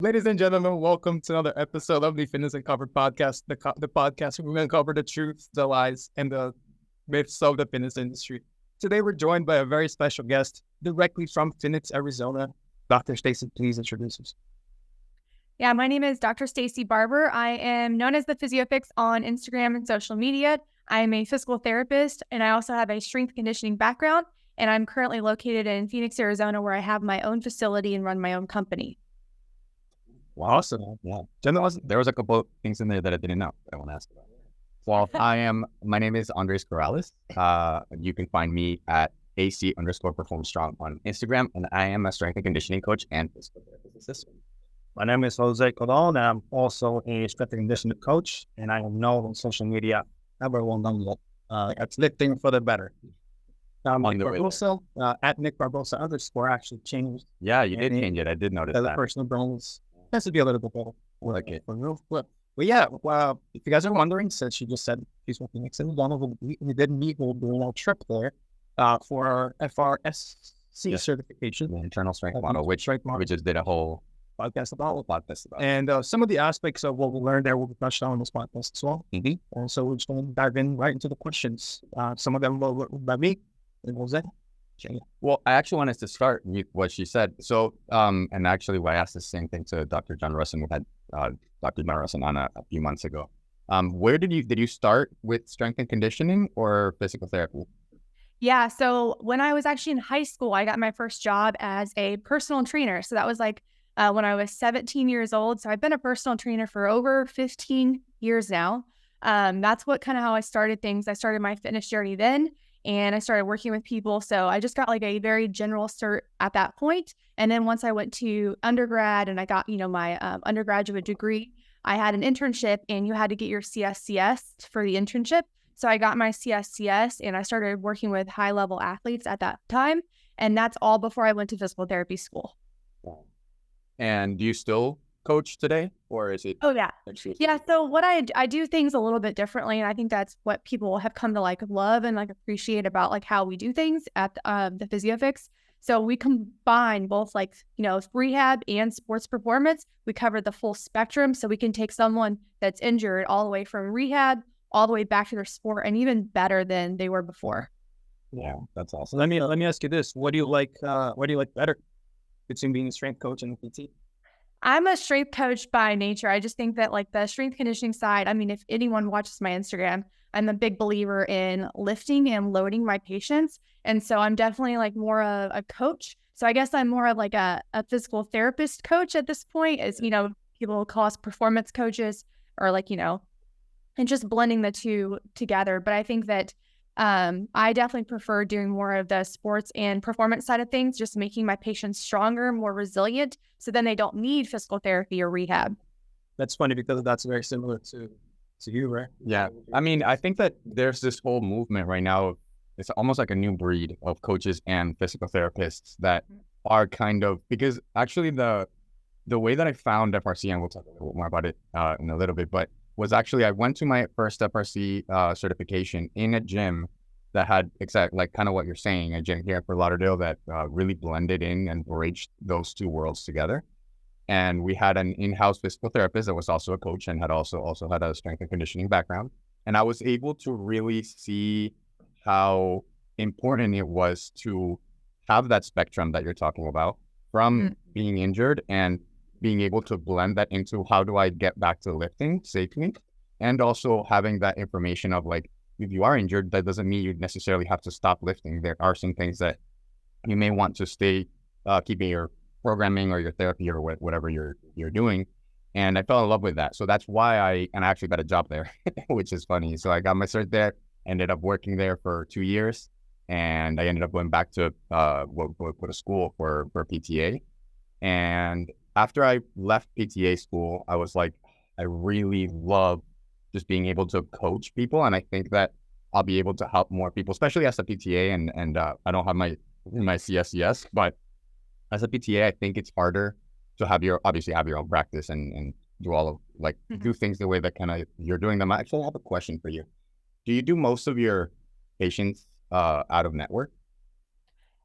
Ladies and gentlemen, welcome to another episode of the Fitness Uncovered podcast, the podcast where we uncover the truth, the lies, and the myths of the fitness industry. Today, we're joined by a very special guest directly from Phoenix, Arizona. Dr. Stacie, please introduce yourself. Yeah, my name is Dr. Stacie Barber. I am known as the PhysioFix on Instagram and social media. I am a physical therapist, and I also have a strength conditioning background, and I'm currently located in Phoenix, Arizona, where I have my own facility and run my own company. Awesome. Yeah. There was a couple of things in there that I didn't know that I want to ask about. Well, my name is Andres Corrales. You can find me at AC_performstrong on Instagram, and I am a strength and conditioning coach and physical therapist assistant. My name is Jose Colon, and I'm also a strength and conditioning coach, and I am known on social media. Everyone knows that's lifting for the better. Nick Barbosa, at Nick Barbosa _ actually changed. Yeah, you did change it. I did notice that. Personal brands has to be a little bit better. Okay. Well, yeah, if you guys are wondering, since she just said she's from Phoenix, and we did meet. We'll do a little trip there for our FRSC certification. The internal strength model, which we just did a whole podcast about. And some of the aspects of what we learned there will be touched on in this podcast as well. Mm-hmm. And so we're just going to dive in right into the questions. Some of them will by me and Jose. Well, I actually wanted to start with what she said. So, and actually, I asked the same thing to Dr. John Russin. We had Dr. John Russin on a few months ago. Where did you start with strength and conditioning or physical therapy? Yeah, so when I was actually in high school, I got my first job as a personal trainer. So that was like when I was 17 years old. So I've been a personal trainer for over 15 years now. That's what kind of how I started things. I started my fitness journey then. And I started working with people. So I just got like a very general cert at that point. And then once I went to undergrad and I got, my undergraduate degree, I had an internship and you had to get your CSCS for the internship. So I got my CSCS and I started working with high level athletes at that time. And that's all before I went to physical therapy school. And do you still coach today, or is it? Oh, yeah. Yeah. So what I do things a little bit differently. And I think that's what people have come to like love and like appreciate about like how we do things at the PhysioFix. So we combine both like, rehab and sports performance. We cover the full spectrum. So we can take someone that's injured all the way from rehab, all the way back to their sport, and even better than they were before. Yeah, that's awesome. So let me ask you this. What do you like better between being a strength coach and a PT? I'm a strength coach by nature. I just think that like the strength conditioning side, I mean, if anyone watches my Instagram, I'm a big believer in lifting and loading my patients. And so I'm definitely like more of a coach. So I guess I'm more of like a physical therapist coach at this point, as, people call us performance coaches or like, and just blending the two together. But I think that I definitely prefer doing more of the sports and performance side of things, just making my patients stronger, more resilient, so then they don't need physical therapy or rehab. That's funny because that's very similar to you, right? Yeah. I mean, I think that there's this whole movement right now. It's almost like a new breed of coaches and physical therapists that are kind of, because actually the way that I found FRC, and we'll talk a little bit more about it in a little bit, but was actually I went to my first FRC certification in a gym that had kind of what you're saying, a gym here at Fort Lauderdale that really blended in and bridged those two worlds together. And we had an in-house physical therapist that was also a coach and had also had a strength and conditioning background. And I was able to really see how important it was to have that spectrum that you're talking about from being injured and being able to blend that into how do I get back to lifting safely, and also having that information of like, if you are injured, that doesn't mean you necessarily have to stop lifting. There are some things that you may want to stay keeping your programming or your therapy or whatever you're doing. And I fell in love with that. So that's why I actually got a job there, which is funny. So I got my cert there, ended up working there for 2 years, and I ended up going back to a school for PTA. And after I left PTA school, I was like, I really love just being able to coach people. And I think that I'll be able to help more people, especially as a PTA. And I don't have my CSCS, but as a PTA, I think it's harder to obviously have your own practice and do all of do things the way that kind of you're doing them. I actually have a question for you. Do you do most of your patients out of network?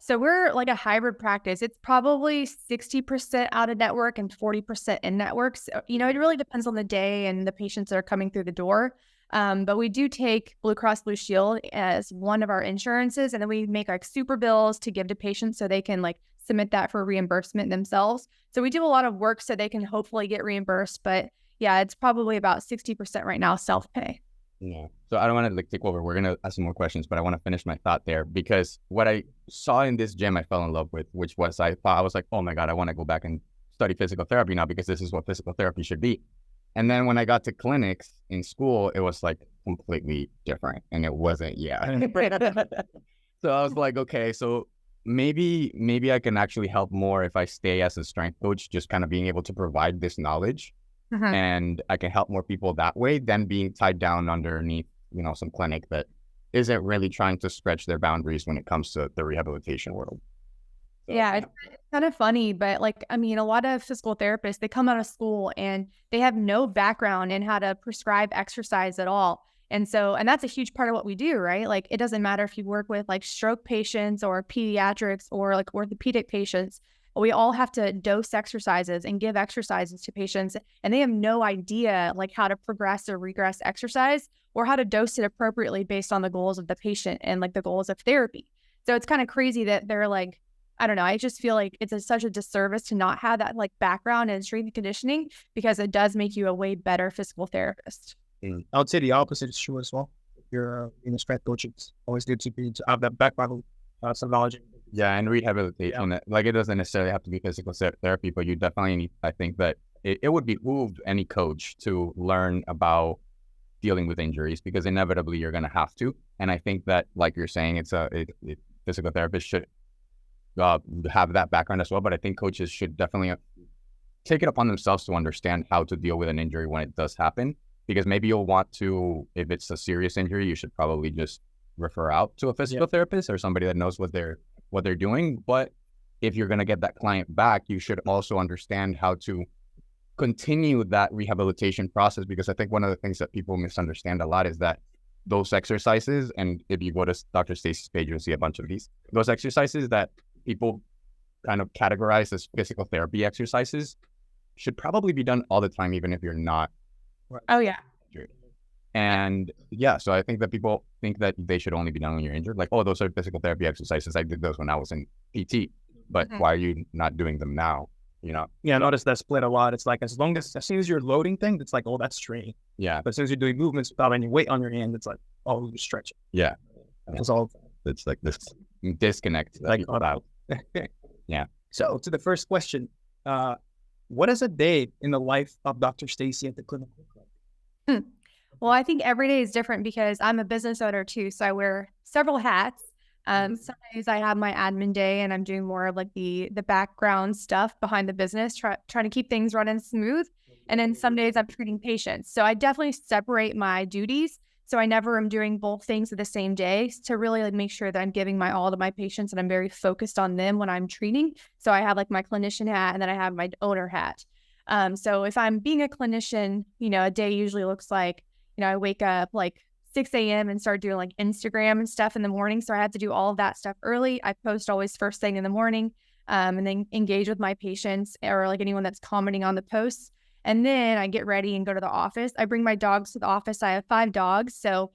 So we're like a hybrid practice. It's probably 60% out of network and 40% in network. So, it really depends on the day and the patients that are coming through the door. But we do take Blue Cross Blue Shield as one of our insurances, and then we make like super bills to give to patients so they can like submit that for reimbursement themselves. So we do a lot of work so they can hopefully get reimbursed. But yeah, it's probably about 60% right now self-pay. Yeah. So I don't want to like take over. We're going to ask some more questions, but I want to finish my thought there, because what I saw in this gym I fell in love with, which was I was like, oh my God, I want to go back and study physical therapy now, because this is what physical therapy should be. And then when I got to clinics in school, it was like completely different, and it wasn't. Yeah. So I was like, okay, so maybe I can actually help more if I stay as a strength coach, just kind of being able to provide this knowledge. And I can help more people that way than being tied down underneath, some clinic that isn't really trying to stretch their boundaries when it comes to the rehabilitation world. So, yeah, it's kind of funny, but a lot of physical therapists, they come out of school and they have no background in how to prescribe exercise at all. And that's a huge part of what we do, right? Like, it doesn't matter if you work with like stroke patients or pediatrics or like orthopedic patients. We all have to dose exercises and give exercises to patients, and they have no idea like how to progress or regress exercise or how to dose it appropriately based on the goals of the patient and like the goals of therapy. So it's kind of crazy that they're like, I don't know. I just feel like it's such a disservice to not have that like background in strength and conditioning, because it does make you a way better physical therapist. I would say the opposite is true as well. If you're in a strength coach, it's always good to have that background, some knowledge. Yeah, and rehabilitation. Yeah. Like, it doesn't necessarily have to be physical therapy, but you definitely need, I think that it would behoove any coach to learn about dealing with injuries, because inevitably you're going to have to. And I think that, like you're saying, physical therapists should have that background as well. But I think coaches should definitely take it upon themselves to understand how to deal with an injury when it does happen, because maybe you'll want to, if it's a serious injury, you should probably just refer out to a physical therapist or somebody that knows what they're doing. But if you're going to get that client back, you should also understand how to continue that rehabilitation process, because I think one of the things that people misunderstand a lot is that those exercises, and if you go to Dr. Stacie's page, you'll see a bunch of those exercises that people kind of categorize as physical therapy exercises should probably be done all the time, even if you're not. Oh yeah. Injured. And yeah, so I think that people think that they should only be done when you're injured. Like, oh, those are physical therapy exercises. I did those when I was in PT, but why are you not doing them now? Yeah, I noticed that split a lot. It's like, as soon as you're loading things, it's like, oh, that's training. Yeah. But as soon as you're doing movements without any weight on your hand, it's like, oh, you're stretching. Yeah. It's all. It's like this disconnect. Like, Yeah. So to the first question, what is a day in the life of Dr. Stacie at the clinic look like? Well, I think every day is different because I'm a business owner too. So I wear several hats. Some days I have my admin day and I'm doing more of like the background stuff behind the business, trying to keep things running smooth. And then some days I'm treating patients. So I definitely separate my duties. So I never am doing both things at the same day to really like make sure that I'm giving my all to my patients and I'm very focused on them when I'm treating. So I have like my clinician hat and then I have my owner hat. So if I'm being a clinician, a day usually looks like, I wake up like 6 a.m. and start doing like Instagram and stuff in the morning. So I have to do all of that stuff early. I post always first thing in the morning, and then engage with my patients or like anyone that's commenting on the posts. And then I get ready and go to the office. I bring my dogs to the office. I have 5 dogs. So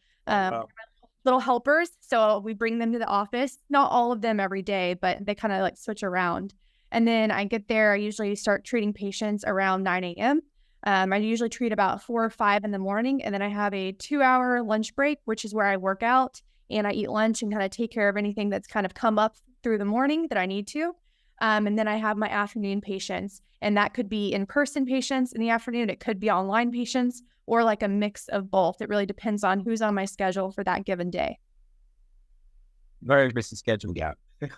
little helpers. So we bring them to the office, not all of them every day, but they kind of like switch around. And then I get there. I usually start treating patients around 9 a.m. I usually treat about 4 or 5 in the morning, and then I have a 2-hour lunch break, which is where I work out and I eat lunch and kind of take care of anything that's kind of come up through the morning that I need to. And then I have my afternoon patients, and that could be in-person patients in the afternoon. It could be online patients or like a mix of both. It really depends on who's on my schedule for that given day. Very busy schedule. Yeah.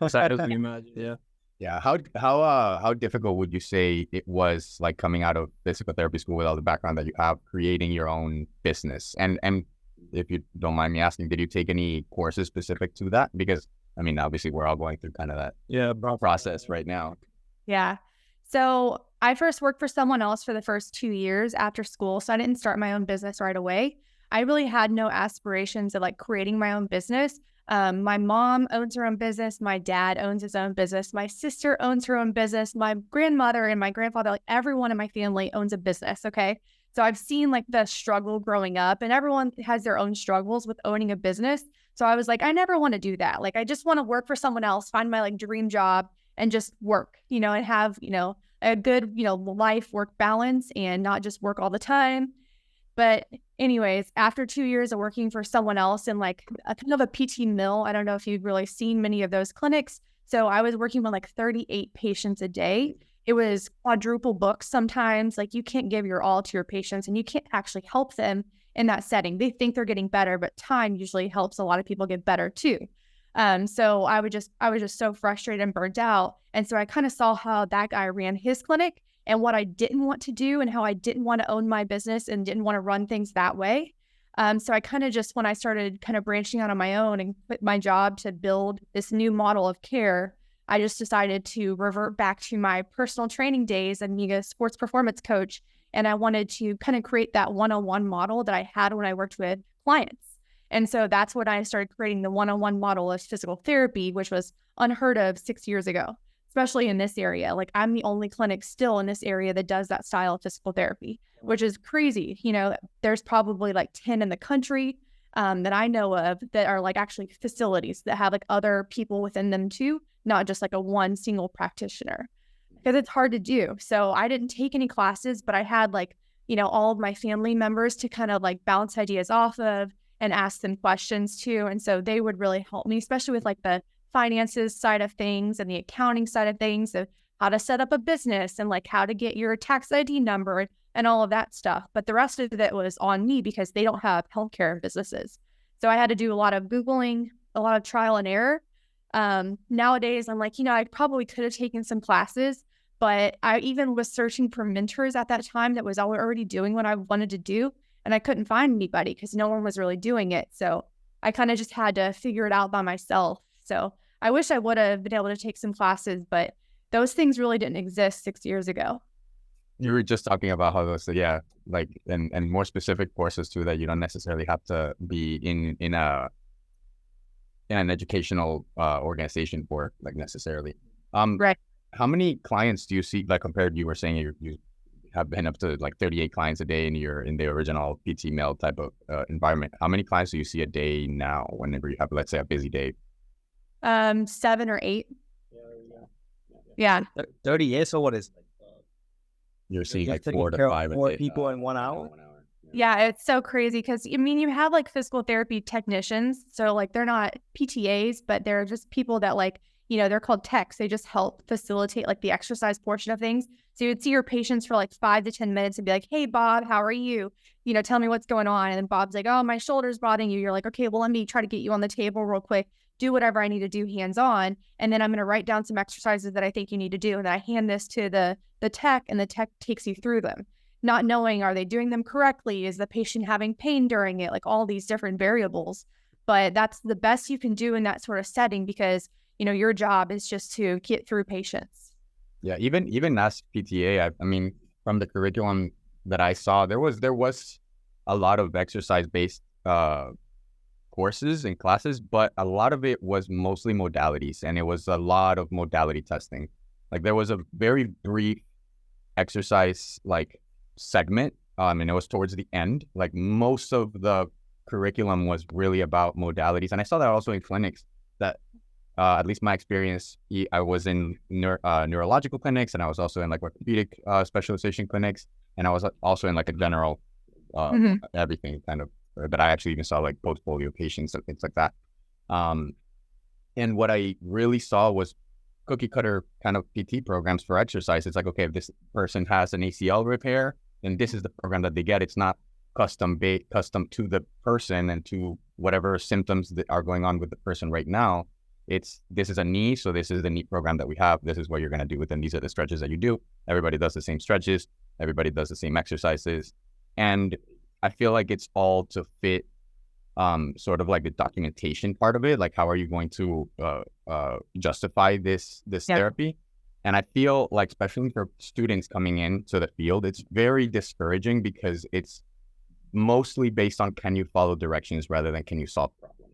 So as you imagine, yeah. Yeah. How difficult would you say it was, like, coming out of physical therapy school with all the background that you have, creating your own business? And if you don't mind me asking, did you take any courses specific to that? Because I mean, obviously we're all going through kind of that process right now. Yeah. So I first worked for someone else for the first 2 years after school. So I didn't start my own business right away. I really had no aspirations of like creating my own business. My mom owns her own business. My dad owns his own business. My sister owns her own business. My grandmother and my grandfather, like everyone in my family owns a business. Okay. So I've seen like the struggle growing up, and everyone has their own struggles with owning a business. So I was like, I never want to do that. Like, I just want to work for someone else, find my like dream job and just work, and have, a good, life work balance and not just work all the time. But anyways, after 2 years of working for someone else in like a kind of a PT mill, I don't know if you've really seen many of those clinics. So I was working with like 38 patients a day. It was quadruple books sometimes. Like, you can't give your all to your patients and you can't actually help them in that setting. They think they're getting better, but time usually helps a lot of people get better too. So I was just so frustrated and burnt out. And so I kind of saw how that guy ran his clinic and what I didn't want to do and how I didn't want to own my business and didn't want to run things that way. So I kind of just, when I started kind of branching out on my own and quit my job to build this new model of care, I just decided to revert back to my personal training days and being a sports performance coach. And I wanted to kind of create that one-on-one model that I had when I worked with clients. And so that's when I started creating the one-on-one model of physical therapy, which was unheard of 6 years ago, especially in this area. Like, I'm the only clinic still in this area that does that style of physical therapy, which is crazy. There's probably like 10 in the country that I know of that are like actually facilities that have like other people within them too, not just like a one single practitioner, because it's hard to do. So I didn't take any classes, but I had like, all of my family members to kind of like bounce ideas off of and ask them questions too. And so they would really help me, especially with like the finances side of things and the accounting side of things, of how to set up a business and like how to get your tax ID number and all of that stuff. But the rest of it was on me because they don't have healthcare businesses. So I had to do a lot of Googling, a lot of trial and error. Nowadays, I'm like, I probably could have taken some classes, but I even was searching for mentors at that time that was already doing what I wanted to do. And I couldn't find anybody because no one was really doing it. So I kind of just had to figure it out by myself. So I wish I would have been able to take some classes, but those things really didn't exist 6 years ago. You were just talking about how those, like, and more specific courses too, that you don't necessarily have to be in an educational organization for, like, necessarily. Right. How many clients do you see, like, compared, you were saying you have been up to like 38 clients a day in the original PT mill type of environment. How many clients do you see a day now whenever you have, let's say, a busy day? 7 or 8. Yeah. 38. So what is it? You're seeing like 4 to 5 4 people in 1 hour? Yeah, it's so crazy because, you have like physical therapy technicians. So like, they're not PTAs, but they're just people that like, they're called techs. They just help facilitate like the exercise portion of things. So you'd see your patients for like 5 to 10 minutes and be like, hey, Bob, how are you? Tell me what's going on. And then Bob's like, oh, my shoulder's bothering you. You're like, okay, well, let me try to get you on the table real quick, do whatever I need to do hands on. And then I'm going to write down some exercises that I think you need to do. And then I hand this to the tech, and the tech takes you through them, not knowing, are they doing them correctly? Is the patient having pain during it? Like, all these different variables. But that's the best you can do in that sort of setting because, your job is just to get through patients. Yeah, even as PTA, I mean, from the curriculum that I saw, there was a lot of exercise-based courses and classes, but a lot of it was mostly modalities, and it was a lot of modality testing. Like, there was a very brief exercise like segment, and it was towards the end. Like, most of the curriculum was really about modalities, and I saw that also in clinics. That at least my experience, I was in neurological clinics, and I was also in like orthopedic specialization clinics, and I was also in like a general everything kind of. But I actually even saw like post-polio patients and things like that. And what I really saw was cookie cutter kind of PT programs for exercise. It's like, okay, if this person has an ACL repair, then this is the program that they get. It's not custom to the person and to whatever symptoms that are going on with the person right now. This is a knee, so this is the knee program that we have. This is what you're going to do with them. These are the stretches that you do. Everybody does the same stretches. Everybody does the same exercises. And I feel like it's all to fit sort of like the documentation part of it. Like, how are you going to justify this therapy? And I feel like, especially for students coming into the field, it's very discouraging because mostly based on can you follow directions rather than can you solve problems.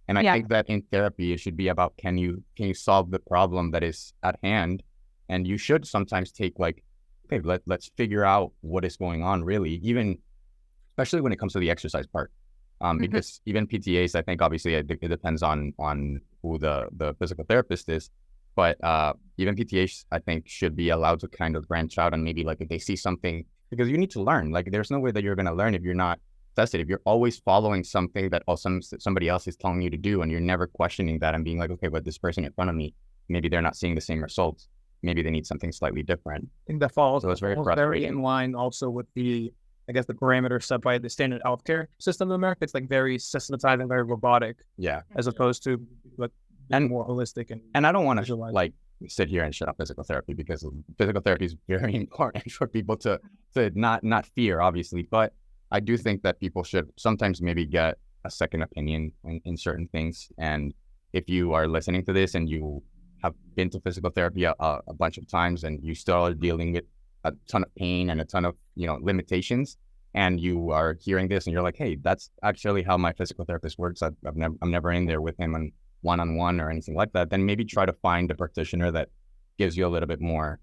And I think that in therapy, it should be about can you solve the problem that is at hand, and you should sometimes take like, okay, let's figure out what is going on really, even especially when it comes to the exercise part. Because even PTAs, I think obviously it depends on who the physical therapist is, but even PTAs, I think, should be allowed to kind of branch out and maybe like if they see something, because you need to learn. Like there's no way that you're going to learn if you're not tested. If you're always following something that somebody else is telling you to do and you're never questioning that and being like, okay, but this person in front of me, maybe they're not seeing the same results. Maybe they need something slightly different. I think that falls, so it's very in line also with the, I guess, the parameters set by the standard healthcare system in America. It's like very systematized and very robotic. Yeah. As opposed to like more holistic. And I don't want to like sit here and shut up physical therapy, because physical therapy is very important for people to not fear, obviously. But I do think that people should sometimes maybe get a second opinion in certain things. And if you are listening to this and you have been to physical therapy a bunch of times and you still are dealing with a ton of pain and a ton of, limitations, and you are hearing this and you're like, hey, that's actually how my physical therapist works. I'm never in there with him one-on-one or anything like that. Then maybe try to find a practitioner that gives you a little bit more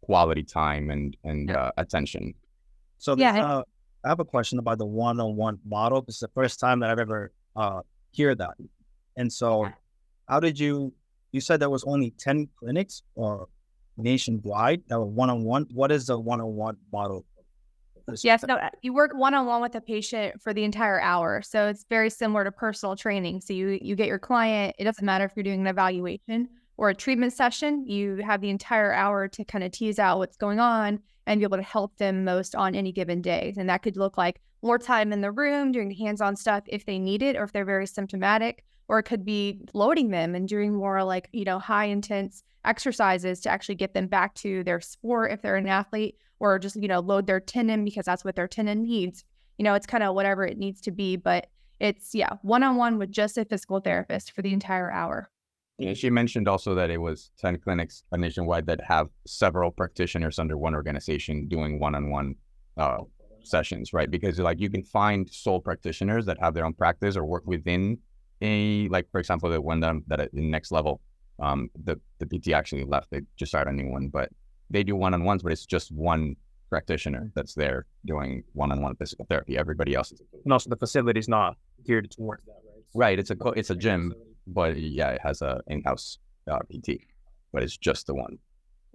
quality time and attention. So I have a question about the one-on-one model. This is the first time that I've ever heard that. And so how did you said there was only 10 clinics or nationwide that were one-on-one. What is the one-on-one model? Yes, no, you work one-on-one with a patient for the entire hour. So it's very similar to personal training. So you get your client, it doesn't matter if you're doing an evaluation or a treatment session, you have the entire hour to kind of tease out what's going on and be able to help them most on any given day. And that could look like more time in the room, doing hands-on stuff if they need it, or if they're very symptomatic, or it could be loading them and doing more like, high intense exercises to actually get them back to their sport if they're an athlete, or just, load their tendon because that's what their tendon needs. It's kind of whatever it needs to be, but it's, one-on-one with just a physical therapist for the entire hour. Yeah, she mentioned also that it was 10 clinics nationwide that have several practitioners under one organization doing one-on-one sessions, right? Because like you can find sole practitioners that have their own practice or work within for example, the one that at the next level, the PT actually left. They just started a new one, but they do one-on-ones, but it's just one practitioner that's there doing one-on-one physical therapy. Everybody else is. And also the facility is not geared towards that, right? Right. It's a gym, but it has a in-house PT, but it's just the one.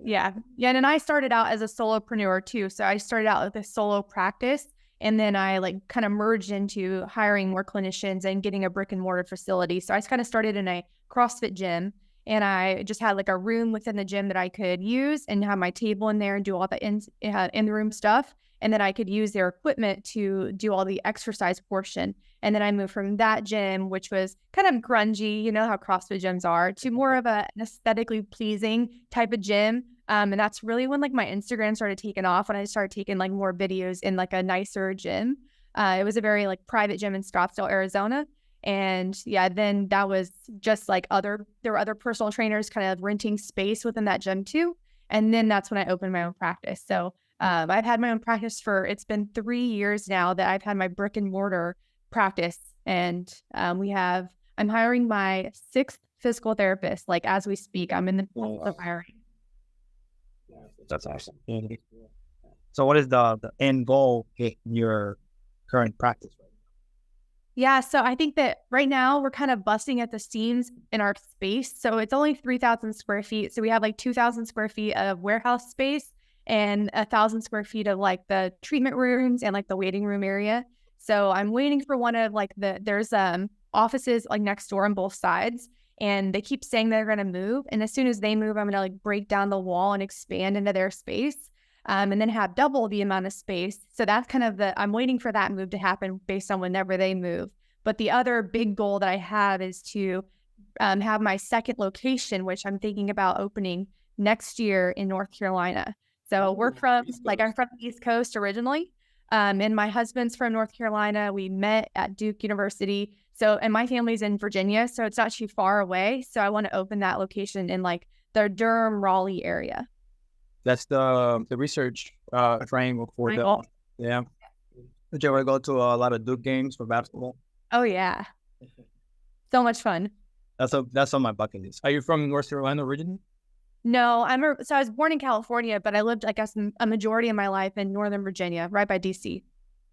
Yeah. And I started out as a solopreneur too. So I started out with a solo practice, and then I kind of merged into hiring more clinicians and getting a brick and mortar facility. So I kind of started in a CrossFit gym, and I just had a room within the gym that I could use and have my table in there and do all the in the room stuff. And then I could use their equipment to do all the exercise portion. And then I moved from that gym, which was kind of grungy, how CrossFit gyms are, to more of an aesthetically pleasing type of gym. And that's really when my Instagram started taking off, when I started taking more videos in a nicer gym. It was a very private gym in Scottsdale, Arizona. And then that was just there were other personal trainers kind of renting space within that gym too. And then that's when I opened my own practice. So I've had my own practice it's been 3 years now that I've had my brick and mortar practice. And I'm hiring my 6th physical therapist. As we speak, I'm in the process of hiring. That's awesome. So what is the end goal in your current practice right now? Yeah, so I think that right now we're kind of busting at the seams in our space. So it's only 3,000 square feet. So we have 2,000 square feet of warehouse space and 1,000 square feet of the treatment rooms and the waiting room area. So I'm waiting for one of there's offices next door on both sides. And they keep saying they're going to move. And as soon as they move, I'm going to break down the wall and expand into their space, and then have double the amount of space. So that's kind of I'm waiting for that move to happen based on whenever they move. But the other big goal that I have is to have my second location, which I'm thinking about opening next year in North Carolina. So I'm from the East Coast originally. And my husband's from North Carolina. We met at Duke University. And my family's in Virginia, so it's not too far away. So I want to open that location in the Durham, Raleigh area. That's the research framework for the. Yeah. Did you ever go to a lot of Duke games for basketball? Oh yeah, so much fun. That's on my bucket list. Are you from North Carolina originally? No, so I was born in California, but I lived, I guess, a majority of my life in Northern Virginia, right by DC.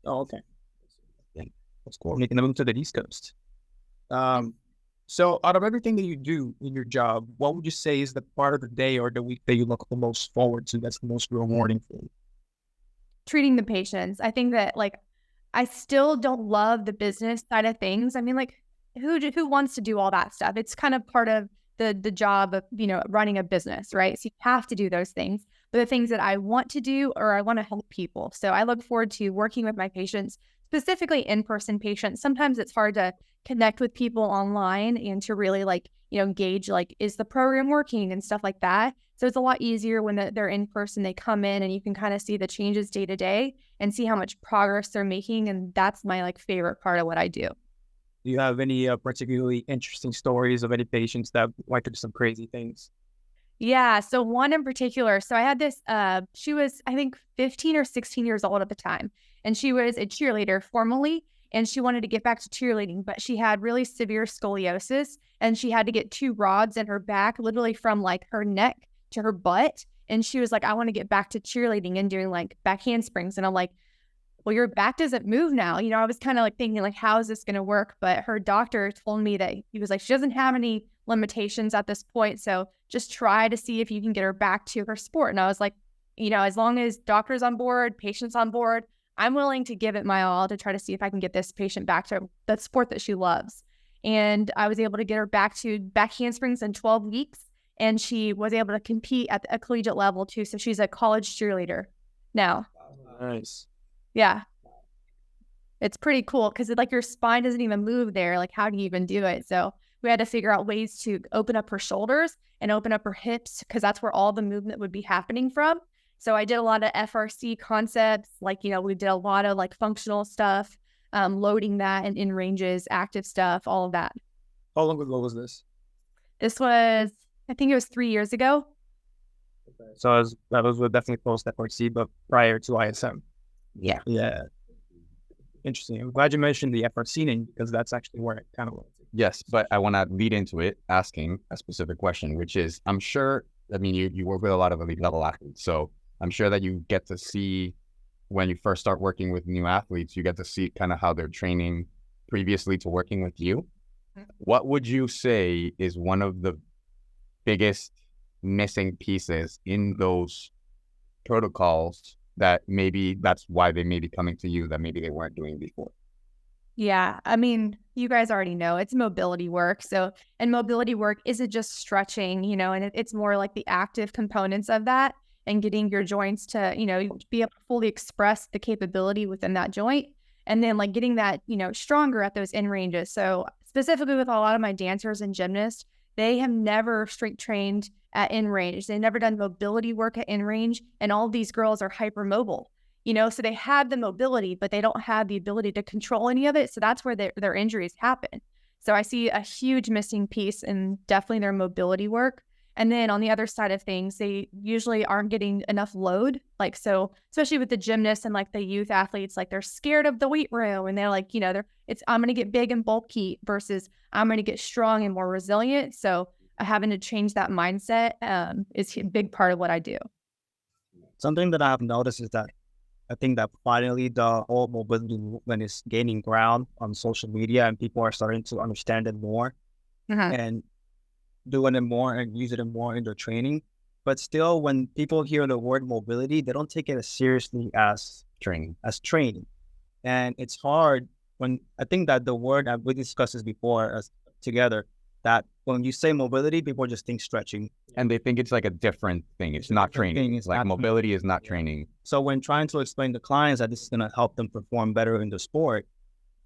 Oh, okay. That's cool. Making the move to the East Coast. So out of everything that you do in your job, what would you say is the part of the day or the week that you look the most forward to, that's the most rewarding for you? Treating the patients. I think that, like, I still don't love the business side of things. I mean, like, who wants to do all that stuff? It's kind of part of the job of, running a business, right? So you have to do those things. But the things that I want to do, or I want to help people. So I look forward to working with my patients, specifically in-person patients. Sometimes it's hard to connect with people online and to really gauge, is the program working and stuff like that. So it's a lot easier when they're in person, they come in and you can kind of see the changes day to day and see how much progress they're making. And that's my favorite part of what I do. Do you have any particularly interesting stories of any patients that went through some crazy things? Yeah. So one in particular, so I had this, she was, I think 15 or 16 years old at the time. And she was a cheerleader formerly, and she wanted to get back to cheerleading, but she had really severe scoliosis and she had to get 2 rods in her back, literally from her neck to her butt. And she was like, I want to get back to cheerleading and doing back handsprings. And I'm like, well, your back doesn't move now. I was kind of thinking how is this going to work? But her doctor told me that he was like, she doesn't have any limitations at this point. So just try to see if you can get her back to her sport. And I was like, as long as doctor's on board, patient's on board, I'm willing to give it my all to try to see if I can get this patient back to the sport that she loves. And I was able to get her back to back handsprings in 12 weeks. And she was able to compete at a collegiate level too. So she's a college cheerleader now. Nice. Yeah. It's pretty cool because your spine doesn't even move there. How do you even do it? So we had to figure out ways to open up her shoulders and open up her hips because that's where all the movement would be happening from. So I did a lot of FRC concepts. We did a lot of functional stuff, loading that and in ranges, active stuff, all of that. How long ago was this? This was, I think it was 3 years ago. Okay. So that was definitely post FRC, but prior to ISM. Yeah. Yeah. Interesting. I'm glad you mentioned the FRC name because that's actually where it kind of went. Yes, but I want to lead into it asking a specific question, which is, I'm sure, you work with a lot of elite level athletes. So I'm sure that you get to see when you first start working with new athletes, you get to see kind of how they're training previously to working with you. Mm-hmm. What would you say is one of the biggest missing pieces in those protocols that maybe that's why they may be coming to you that maybe they weren't doing before? Yeah. You guys already know it's mobility work. And mobility work isn't just stretching, and it's more like the active components of that and getting your joints to, be able to fully express the capability within that joint. And then getting that, stronger at those in ranges. So specifically with a lot of my dancers and gymnasts, they have never strength trained at in range. They've never done mobility work at in range. And all of these girls are hypermobile, so they have the mobility, but they don't have the ability to control any of it. So that's where their injuries happen. So I see a huge missing piece in definitely their mobility work. And then on the other side of things, they usually aren't getting enough load. So especially with the gymnasts and the youth athletes, they're scared of the weight room and they're I'm going to get big and bulky versus I'm going to get strong and more resilient. So having to change that mindset is a big part of what I do. Something that I have noticed is that I think that finally the whole mobility movement is gaining ground on social media and people are starting to understand it more and doing it more and using it more in their training. But still, when people hear the word mobility, they don't take it as seriously as training. And it's hard when I think that the word, we discussed this before together, that when you say mobility, people just think stretching. And they think it's a different thing. It's not training. It's mobility is not training. So when trying to explain to clients that this is going to help them perform better in the sport,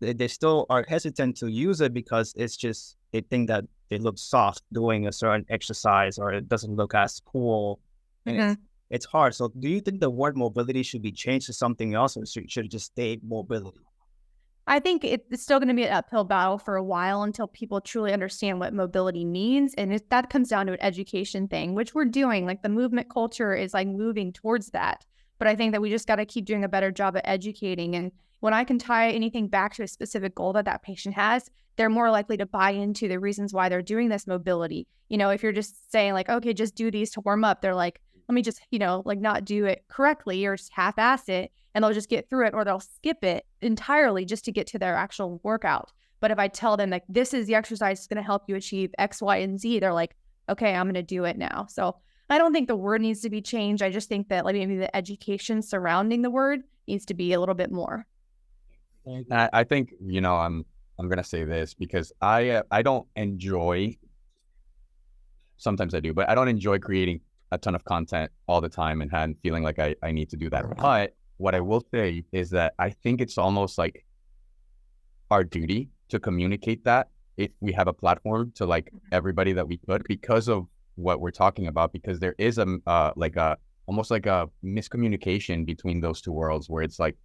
they still are hesitant to use it because it's just, they think that they look soft doing a certain exercise or it doesn't look as cool. And it's hard. So do you think the word mobility should be changed to something else or should it just stay mobility? I think it's still going to be an uphill battle for a while until people truly understand what mobility means. And that comes down to an education thing, which we're doing. The movement culture is moving towards that. But I think that we just got to keep doing a better job at educating. And when I can tie anything back to a specific goal that that patient has, they're more likely to buy into the reasons why they're doing this mobility. You know, if you're just saying like, okay, just do these to warm up, they're like, let me just, you know, like not do it correctly or just half-ass it, and they'll just get through it, or they'll skip it entirely just to get to their actual workout. But if I tell them like, this is the exercise that's going to help you achieve X, Y, and Z, they're like, okay, I'm going to do it now. So I don't think the word needs to be changed. I just think that like maybe the education surrounding the word needs to be a little bit more. I think, you know, I'm going to say this because I don't enjoy, sometimes I do, but I don't enjoy creating a ton of content all the time and feeling like I need to do that. But what I will say is that I think it's almost like our duty to communicate that if we have a platform to like everybody that we could, because of what we're talking about, because there is almost like a miscommunication between those two worlds where it's like,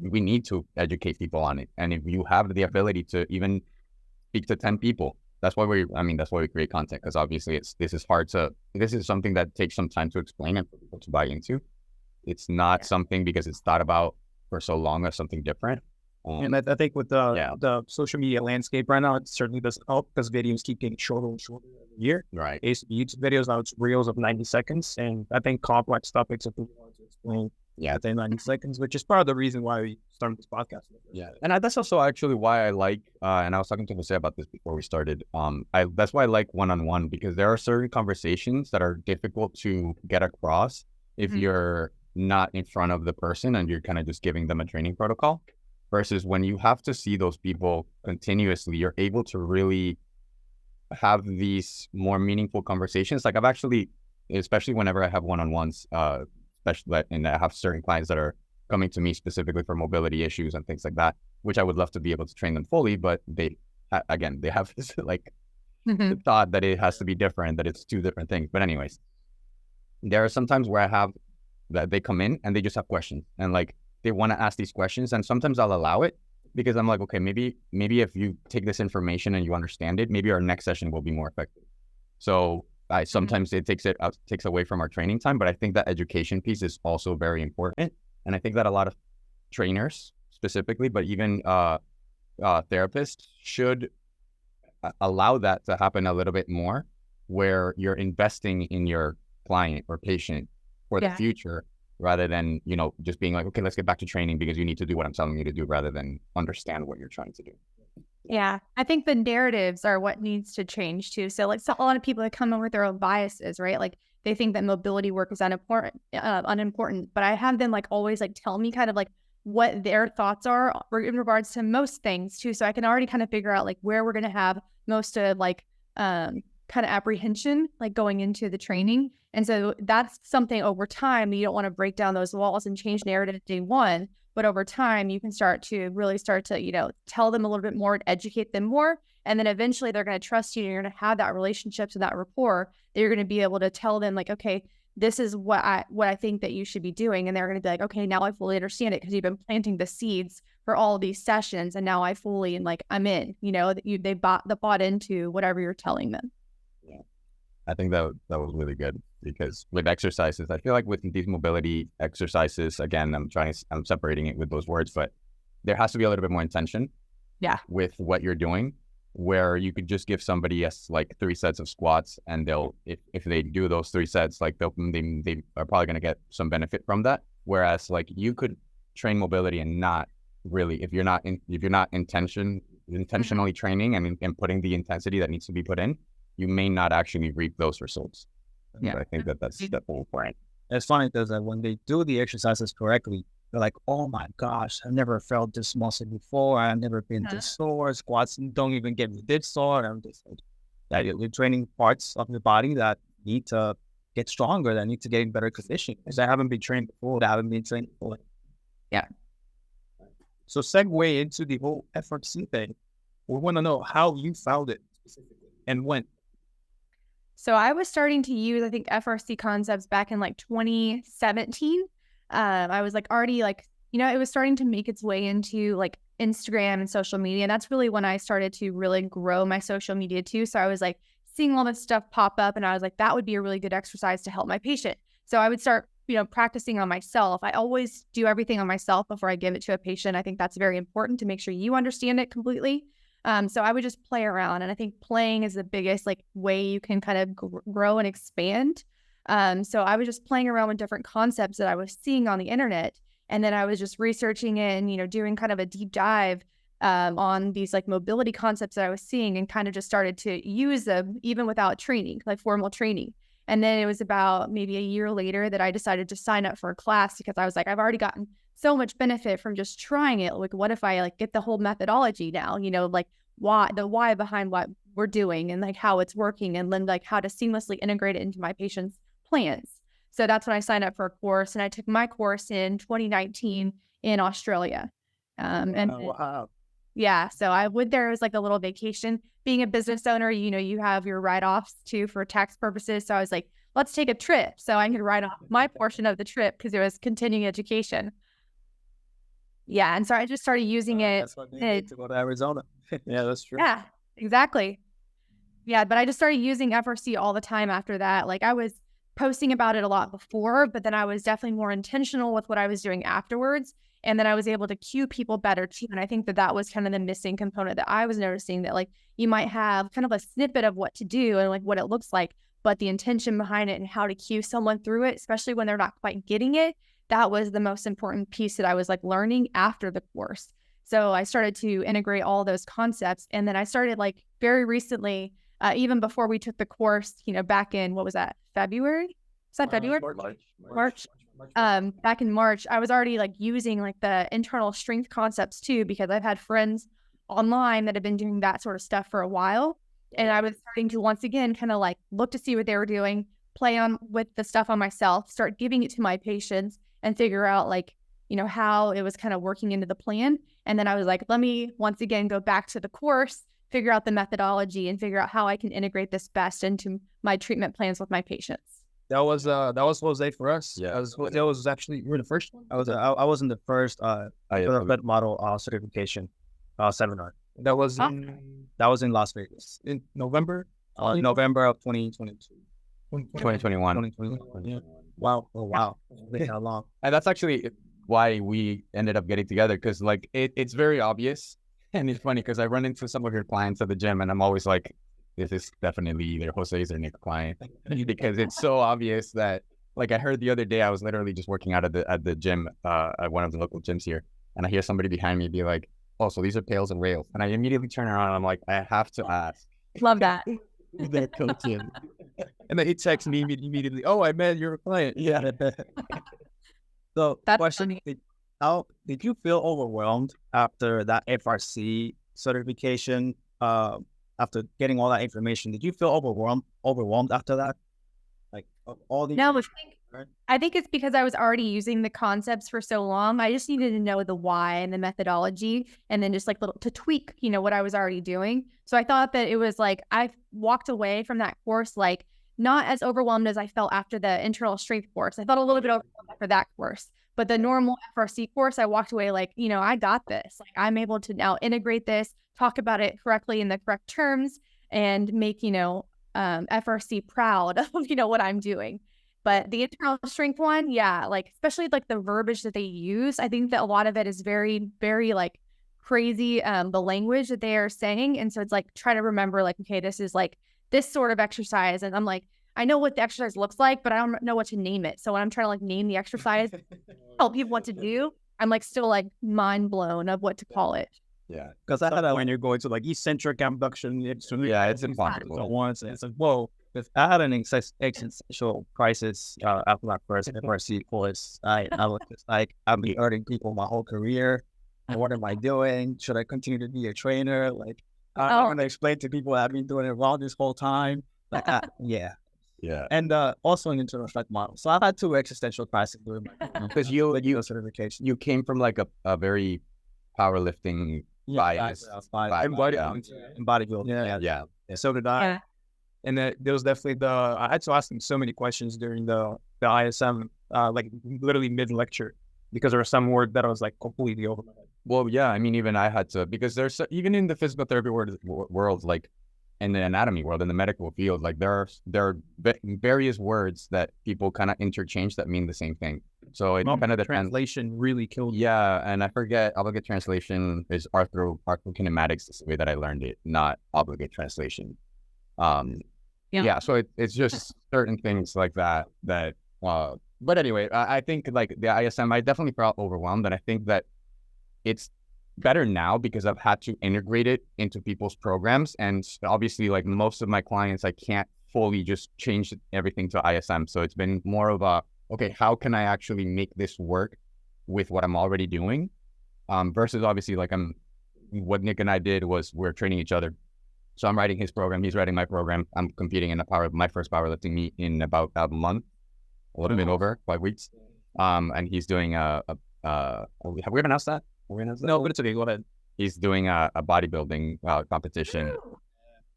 we need to educate people on it. And if you have the ability to even speak to 10 people, that's why we create content, because obviously this is something that takes some time to explain and for people to buy into. It's not something because it's thought about for so long as something different. And I think with the social media landscape right now, it certainly doesn't help because videos keep getting shorter and shorter every year. Right. It used to be YouTube videos, now it's reels of 90 seconds. And I think complex topics are pretty hard to explain within 90 seconds, which is part of the reason why we started this podcast. Yeah. And that's also actually why I like, and I was talking to Jose about this before we started. That's why I like one-on-one, because there are certain conversations that are difficult to get across if you're not in front of the person and you're kind of just giving them a training protocol. Versus when you have to see those people continuously, you're able to really have these more meaningful conversations. Like I've actually, especially whenever I have one-on-ones, and I have certain clients that are coming to me specifically for mobility issues and things like that, which I would love to be able to train them fully, but they have this like thought that it has to be different, that it's two different things. But anyways, there are some times where I have that they come in and they just have questions and like, they want to ask these questions, and sometimes I'll allow it because I'm like, okay, maybe if you take this information and you understand it, maybe our next session will be more effective. So sometimes it takes away from our training time, but I think that education piece is also very important. And I think that a lot of trainers specifically, but even therapists should allow that to happen a little bit more, where you're investing in your client or patient for the future, rather than, you know, just being like, okay, let's get back to training because you need to do what I'm telling you to do, rather than understand what you're trying to do. Yeah, I think the narratives are what needs to change too. So like a lot of people that come in with their own biases, right? Like they think that mobility work is unimportant, but I have them like always like tell me kind of like what their thoughts are in regards to most things too. So I can already kind of figure out like where we're going to have most of like kind of apprehension like going into the training. And so that's something over time, you don't want to break down those walls and change narrative day one, but over time you can start to, you know, tell them a little bit more and educate them more. And then eventually they're going to trust you and you're going to have that relationship and that rapport that you're going to be able to tell them like, okay, this is what I think that you should be doing. And they're going to be like, okay, now I fully understand it because you've been planting the seeds for all of these sessions. And now I fully, and like, I'm in, you know, that they bought into whatever you're telling them. I think that was really good, because with exercises, I feel like with these mobility exercises, again, I'm separating it with those words, but there has to be a little bit more intention with what you're doing, where you could just give somebody like 3 sets of squats and they'll, if they do those 3 sets, like they are probably going to get some benefit from that. Whereas like you could train mobility and not really, if you're not intentionally training and putting the intensity that needs to be put in, you may not actually reap those results. Yeah, but I think that's the whole point. It's funny because when they do the exercises correctly, they're like, oh my gosh, I've never felt this muscle before. I've never been this sore. Squats don't even get me this sore. I'm just like, you're training parts of the body that need to get stronger, that need to get in better condition. Because I haven't been trained before. Yeah. So segue into the whole FRC thing. We want to know how you found it specifically and when. So I was starting to use, I think, FRC concepts back in like 2017. I was like already like, you know, it was starting to make its way into like Instagram and social media. And that's really when I started to really grow my social media too. So I was like seeing all this stuff pop up and I was like, that would be a really good exercise to help my patient. So I would start practicing on myself. I always do everything on myself before I give it to a patient. I think that's very important to make sure you understand it completely. So I would just play around, and I think playing is the biggest like way you can kind of grow and expand. So I was just playing around with different concepts that I was seeing on the internet, and then I was just researching it and doing kind of a deep dive on these like mobility concepts that I was seeing, and kind of just started to use them even without training, like formal training. And then it was about maybe a year later that I decided to sign up for a class, because I was like, I've already gotten so much benefit from just trying it. Like, what if I like get the whole methodology now, like the why behind what we're doing, and like how it's working, and then like how to seamlessly integrate it into my patients' plans. So that's when I signed up for a course, and I took my course in 2019 in Australia. Wow. Yeah, so I went there as like a little vacation. Being a business owner, you have your write-offs too for tax purposes. So I was like, let's take a trip so I could write off my portion of the trip, because it was continuing education. Yeah, and so I just started using it. That's what they need to go to Arizona. Yeah, that's true. Yeah, exactly. Yeah, but I just started using FRC all the time after that. Like, I was posting about it a lot before, but then I was definitely more intentional with what I was doing afterwards. And then I was able to cue people better too. And I think that was kind of the missing component that I was noticing, that like you might have kind of a snippet of what to do and like what it looks like, but the intention behind it and how to cue someone through it, especially when they're not quite getting it, that was the most important piece that I was like learning after the course. So I started to integrate all those concepts. And then I started like very recently, even before we took the course, back in, what was that, February? Is that February? March. Back in March, I was already like using like the internal strength concepts too, because I've had friends online that have been doing that sort of stuff for a while. And I was starting to once again kind of like look to see what they were doing, play on with the stuff on myself, start giving it to my patients, and figure out like, how it was kind of working into the plan. And then I was like, let me once again go back to the course, figure out the methodology, and figure out how I can integrate this best into my treatment plans with my patients. That was Jose for us. Yeah, that was actually, you were the first one. I was in the first fit model certification seminar. That was in Las Vegas in November. November of 2022. 2021. 2021. Yeah. Wow. Oh wow. How long? And that's actually why we ended up getting together, because like it's very obvious, and it's funny because I run into some of your clients at the gym, and I'm always like, this is definitely either Jose's or Nick's client, because it's so obvious that, like, I heard the other day, I was literally just working out at the gym, at one of the local gyms here, and I hear somebody behind me be like, oh, so these are pails and rails. And I immediately turn around and I'm like, I have to ask. Love that. They're coaching. And then he texts me immediately, oh, I met your client. Yeah. So That's question, how did you feel overwhelmed after that FRC certification? After getting all that information, did you feel overwhelmed after that? Like all these? No, I think it's because I was already using the concepts for so long. I just needed to know the why and the methodology, and then just like to tweak, what I was already doing. So I thought that it was like, I walked away from that course like not as overwhelmed as I felt after the internal strength course. I felt a little bit overwhelmed after that course, but the normal FRC course, I walked away like, I got this. Like, I'm able to now integrate this, talk about it correctly in the correct terms, and make, FRC proud of, what I'm doing. But the internal strength one, yeah, like, especially like the verbiage that they use, I think that a lot of it is very, very like crazy, the language that they are saying. And so it's like, try to remember like, okay, this is like this sort of exercise. And I'm like, I know what the exercise looks like, but I don't know what to name it. So when I'm trying to like name the exercise, tell people what to do, I'm like still like mind blown of what to call it. Yeah, because I had when you're going to like eccentric abduction, it's impossible. At once, and it's like, whoa. I had an existential crisis after my first FRC course. I was just like, I've been hurting people my whole career. And what am I doing? Should I continue to be a trainer? Like, I'm going to explain to people I've been doing it wrong this whole time. Like, yeah. And also an internal strength model. So I've had 2 existential crises during my because you certification. You came from like a very powerlifting bias. And bodybuilding. Yeah. So did I. Yeah. And there was definitely I had to ask him so many questions during the ISM, like literally mid-lecture, because there were some words that I was like completely over my head. Well, yeah, I mean, even I had to, because there's, even in the physical therapy world, like, in the anatomy world, in the medical field, like there are various words that people kind of interchange that mean the same thing. So it kind of depends. Translation really killed. Yeah, and I forget, obligate translation is arthrokinematics is the way that I learned it, not obligate translation. Yeah, so it's just certain things like that. But anyway, I think like the ISM, I definitely felt overwhelmed, and I think that it's better now because I've had to integrate it into people's programs, and obviously, like most of my clients, I can't fully just change everything to ISM. So it's been more of a, okay, how can I actually make this work with what I'm already doing? Versus obviously, like what Nick and I did was we're training each other. So I'm writing his program, he's writing my program. I'm competing in my first powerlifting meet in about a month, a little bit over 5 weeks. And he's doing have we ever announced that? No, but it's okay. Go ahead. He's doing a bodybuilding competition.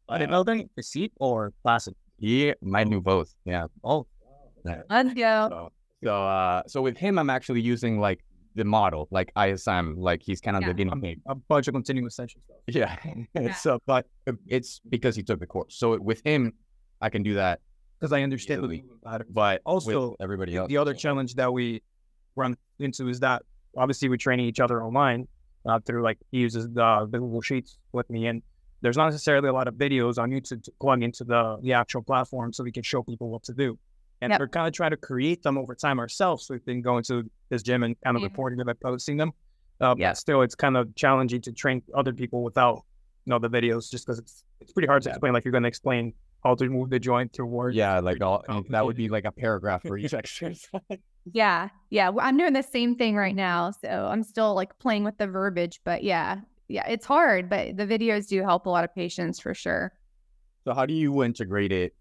Bodybuilding, physique, or classic? He might do both. Yeah. Oh, Let's go. So with him, I'm actually using like the model, like ISM, like he's kind of the guinea pig. A bunch of continuous session stuff. Yeah. So, but it's because he took the course. So with him, I can do that because I understand easily. But also with everybody else, the other challenge that we run into is that obviously we're training each other online through like he uses the Google Sheets with me, and there's not necessarily a lot of videos on YouTube to plug into the actual platform so we can show people what to do. And we're kind of trying to create them over time ourselves. So we've been going to this gym and kind of reporting them and posting them. But still, it's kind of challenging to train other people without the videos, just because it's pretty hard to explain. Like you're going to explain how to move the joint through words. Yeah, like that would be like a paragraph for each exercise. Yeah. I'm doing the same thing right now. So I'm still like playing with the verbiage, but yeah, it's hard, but the videos do help a lot of patients for sure. So how do you integrate it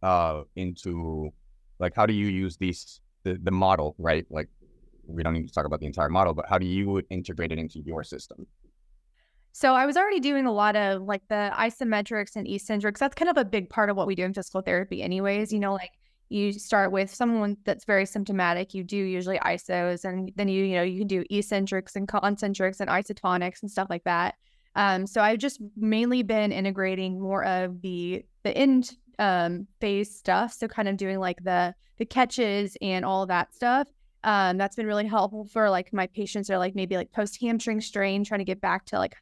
into, like, how do you use the model, right? Like, we don't need to talk about the entire model, but how do you integrate it into your system? So I was already doing a lot of like the isometrics and eccentrics. That's kind of a big part of what we do in physical therapy anyways. Like you start with someone that's very symptomatic. You do usually isos, and then you can do eccentrics and concentrics and isotonics and stuff like that. So I've just mainly been integrating more of the end phase stuff. So kind of doing like the catches and all of that stuff. That's been really helpful for like my patients are like maybe like post hamstring strain, trying to get back to like,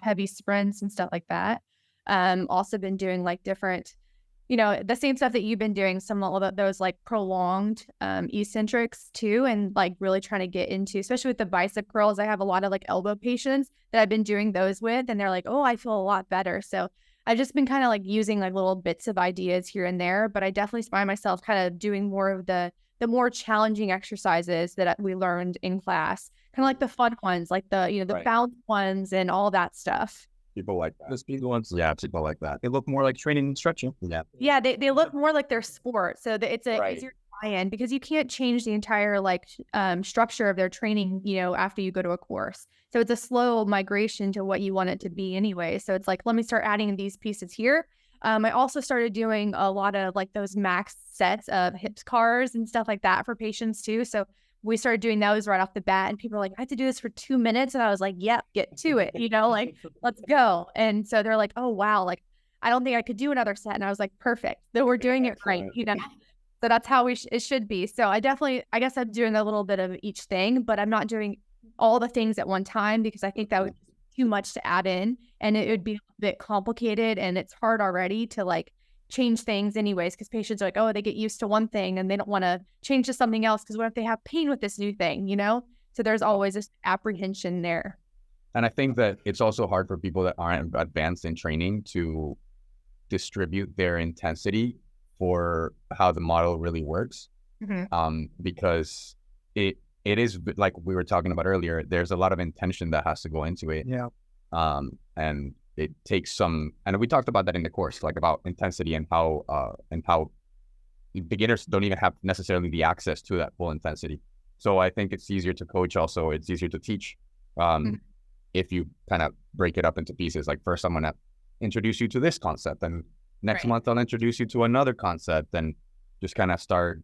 heavy sprints and stuff like that. Also been doing like different, the same stuff that you've been doing, some of those like prolonged eccentrics too. And like really trying to get into, especially with the bicep curls. I have a lot of like elbow patients that I've been doing those with, and they're like, oh, I feel a lot better. So I've just been kind of like using like little bits of ideas here and there, but I definitely find myself kind of doing more of the more challenging exercises that we learned in class, kind of like the fun ones, like the bounce ones and all that stuff. People like that. The speed ones. Yeah, people like that. They look more like training and stretching. Yeah, they look more like their sport. So it's a easier buy-in because you can't change the entire like structure of their training, after you go to a course. So it's a slow migration to what you want it to be anyway. So it's like, let me start adding these pieces here. I also started doing a lot of like those max sets of hips cars and stuff like that for patients too. So we started doing those right off the bat, and people are like, I have to do this for 2 minutes. And I was like, yep, get to it, like, let's go. And so they're like, oh, wow. Like, I don't think I could do another set. And I was like, perfect. Then we're doing it right, So that's how it should be. So I guess I'm doing a little bit of each thing, but I'm not doing all the things at one time because I think that would be too much to add in, and it would be a bit complicated, and it's hard already to like change things anyways, because patients are like, oh, they get used to one thing and they don't want to change to something else because what if they have pain with this new thing, So there's always this apprehension there. And I think that it's also hard for people that aren't advanced in training to distribute their intensity for how the model really works. Because it is like we were talking about earlier, there's a lot of intention that has to go into it. And it takes some, and we talked about that in the course, like about intensity and how beginners don't even have necessarily the access to that full intensity. So I think it's easier to coach. Also, it's easier to teach if you kind of break it up into pieces. Like first, I'm gonna introduce you to this concept, and next month I'll introduce you to another concept, and just kind of start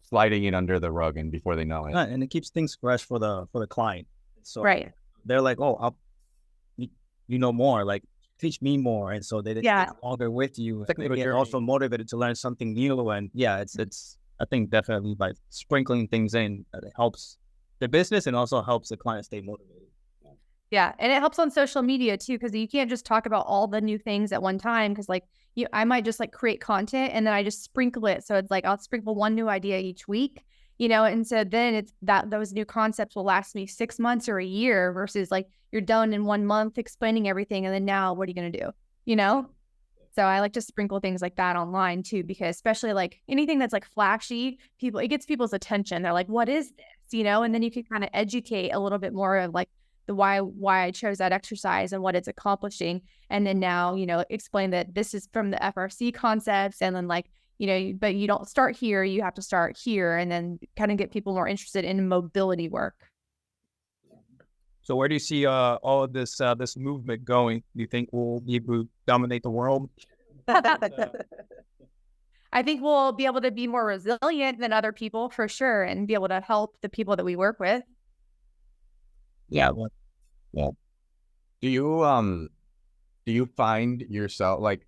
sliding it under the rug, and before they know it, and it keeps things fresh for the client. So right, they're like, oh, you know more. Like teach me more. And so they Yeah. longer with you. Technical They get journey. also motivated to learn something new. And yeah, it's I think definitely by sprinkling things in, it helps the business and also helps the client stay motivated. Yeah, and it helps on social media too, because you can't just talk about all the new things at one time. Because like I might just like create content and then I just sprinkle it. So it's like I'll sprinkle one new idea each week, and so then it's that those new concepts will last me 6 months or a year versus like you're done in 1 month explaining everything and then now what are you gonna do? So I like to sprinkle things like that online too, because especially like anything that's like flashy, it gets people's attention. They're like, what is this? And then you can kind of educate a little bit more of like the why I chose that exercise and what it's accomplishing. And then now, explain that this is from the FRC concepts. And then like, but you don't start here, you have to start here, and then kind of get people more interested in mobility work. So where do you see all of this this movement going? Do you think we'll be able to dominate the world? I think we'll be able to be more resilient than other people for sure, and be able to help the people that we work with. Yeah. Do you find yourself like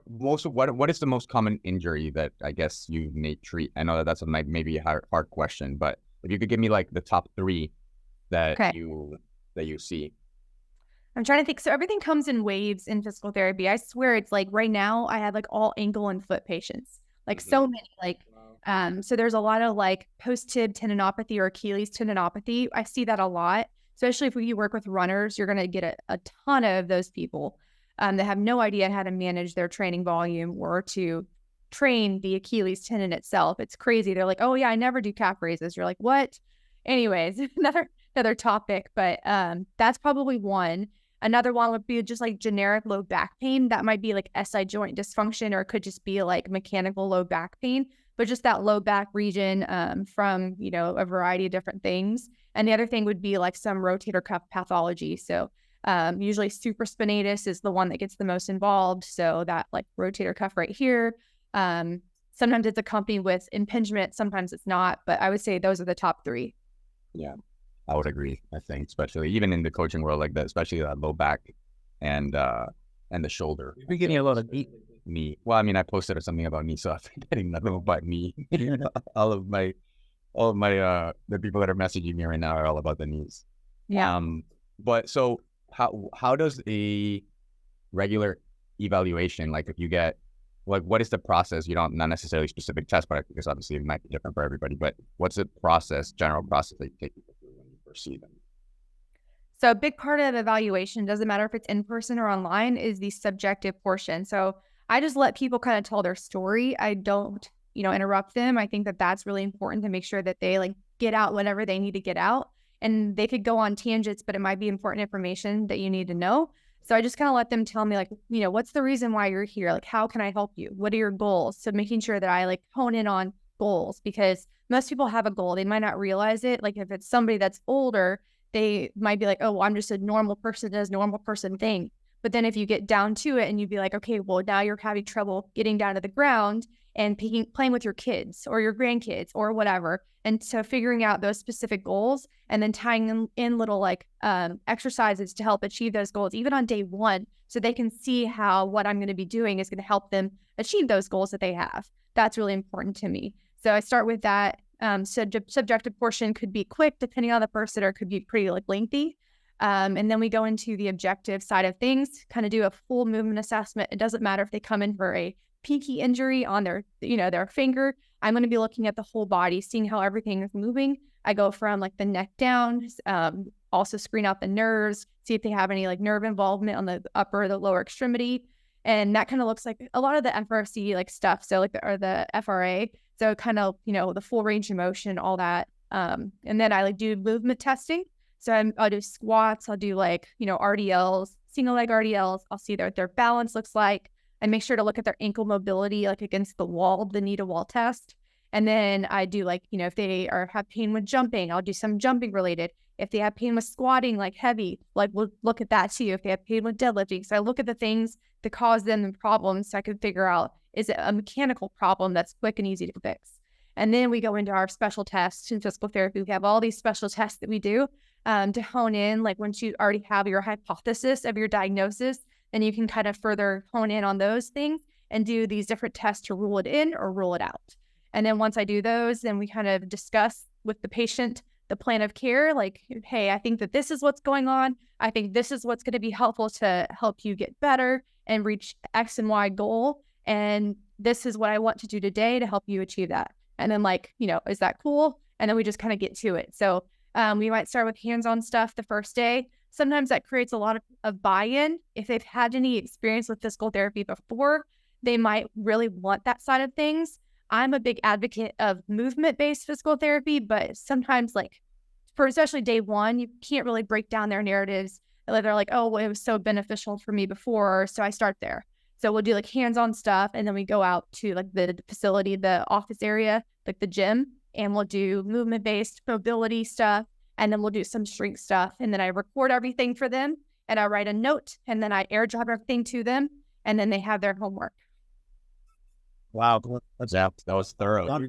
what is the most common injury that I guess you may treat? I know that that's maybe a hard question, but if you could give me like the top 3 that you see. I'm trying to think. So everything comes in waves in physical therapy. I swear it's like right now I have like all ankle and foot patients, like so many, like, so there's a lot of like post-tib tendinopathy or Achilles tendinopathy. I see that a lot, especially if you work with runners. You're going to get a ton of those people that have no idea how to manage their training volume or to train the Achilles tendon itself. It's crazy. They're like, oh yeah, I never do calf raises. You're like, what? Anyways, another topic, but that's probably one. Another one would be just like generic low back pain. That might be like SI joint dysfunction, or it could just be like mechanical low back pain, but just that low back region from, a variety of different things. And the other thing would be like some rotator cuff pathology. So usually supraspinatus is the one that gets the most involved. So that like rotator cuff right here. Sometimes it's accompanied with impingement. Sometimes it's not, but I would say those are the top 3. Yeah, I would agree. I think especially even in the coaching world like that, especially that low back and the shoulder. We're getting a lot of knee. Well, I mean, I posted something about knee, so I've been getting nothing about knee. all of my the people that are messaging me right now are all about the knees. Yeah. But so how does a regular evaluation, like if you get like, what is the process? You don't, not necessarily specific test, but because obviously it might be different for everybody, but what's the general process that you take people through when you first see them? So a big part of evaluation, doesn't matter if it's in person or online, is the subjective portion. So I just let people kind of tell their story. I don't, interrupt them. I think that that's really important to make sure that they like get out whatever they need to get out. And they could go on tangents, but it might be important information that you need to know. So I just kind of let them tell me like, what's the reason why you're here? Like, how can I help you? What are your goals? So making sure that I like hone in on goals, because most people have a goal. They might not realize it. Like if it's somebody that's older, they might be like, oh, well, I'm just a normal person that does normal person thing. But then if you get down to it and you'd be like, okay, well, now you're having trouble getting down to the ground and playing with your kids or your grandkids or whatever. And so figuring out those specific goals and then tying them in little like exercises to help achieve those goals, even on day 1, so they can see how what I'm going to be doing is going to help them achieve those goals that they have. That's really important to me. So I start with that. Subjective portion could be quick depending on the person, or it could be pretty like lengthy. And then we go into the objective side of things, kind of do a full movement assessment. It doesn't matter if they come in for a pinky injury on their, their finger. I'm going to be looking at the whole body, seeing how everything is moving. I go from like the neck down, also screen out the nerves, see if they have any like nerve involvement on the upper or the lower extremity. And that kind of looks like a lot of the FRC like stuff. So like the FRA. So kind of, the full range of motion, all that. And then I like do movement testing. So I'll do squats. I'll do like, RDLs, single leg RDLs. I'll see what their balance looks like. I make sure to look at their ankle mobility, like against the wall, the knee to wall test. And then I do like, if they have pain with jumping, I'll do some jumping related. If they have pain with squatting, like heavy, like we'll look at that too. If they have pain with deadlifting. So I look at the things that cause them the problems, so I can figure out, is it a mechanical problem that's quick and easy to fix? And then we go into our special tests in physical therapy. We have all these special tests that we do to hone in, like once you already have your hypothesis of your diagnosis, and you can kind of further hone in on those things and do these different tests to rule it in or rule it out. And then once I do those, then we kind of discuss with the patient the plan of care, like, hey, I think that this is what's going on. I think this is what's going to be helpful to help you get better and reach X and Y goal. And this is what I want to do today to help you achieve that. And then like, is that cool? And then we just kind of get to it. So we might start with hands-on stuff the first day. Sometimes that creates a lot of buy-in. If they've had any experience with physical therapy before, they might really want that side of things. I'm a big advocate of movement-based physical therapy, but sometimes like for especially day one, you can't really break down their narratives. They're like, oh, well, it was so beneficial for me before, so I start there. So we'll do like hands-on stuff, and then we go out to like the facility, the office area, like the gym, and we'll do movement-based mobility stuff, and then we'll do some strength stuff. And then I record everything for them, and I write a note, and then I airdrop everything to them, and then they have their homework. Wow, that was thorough. I'm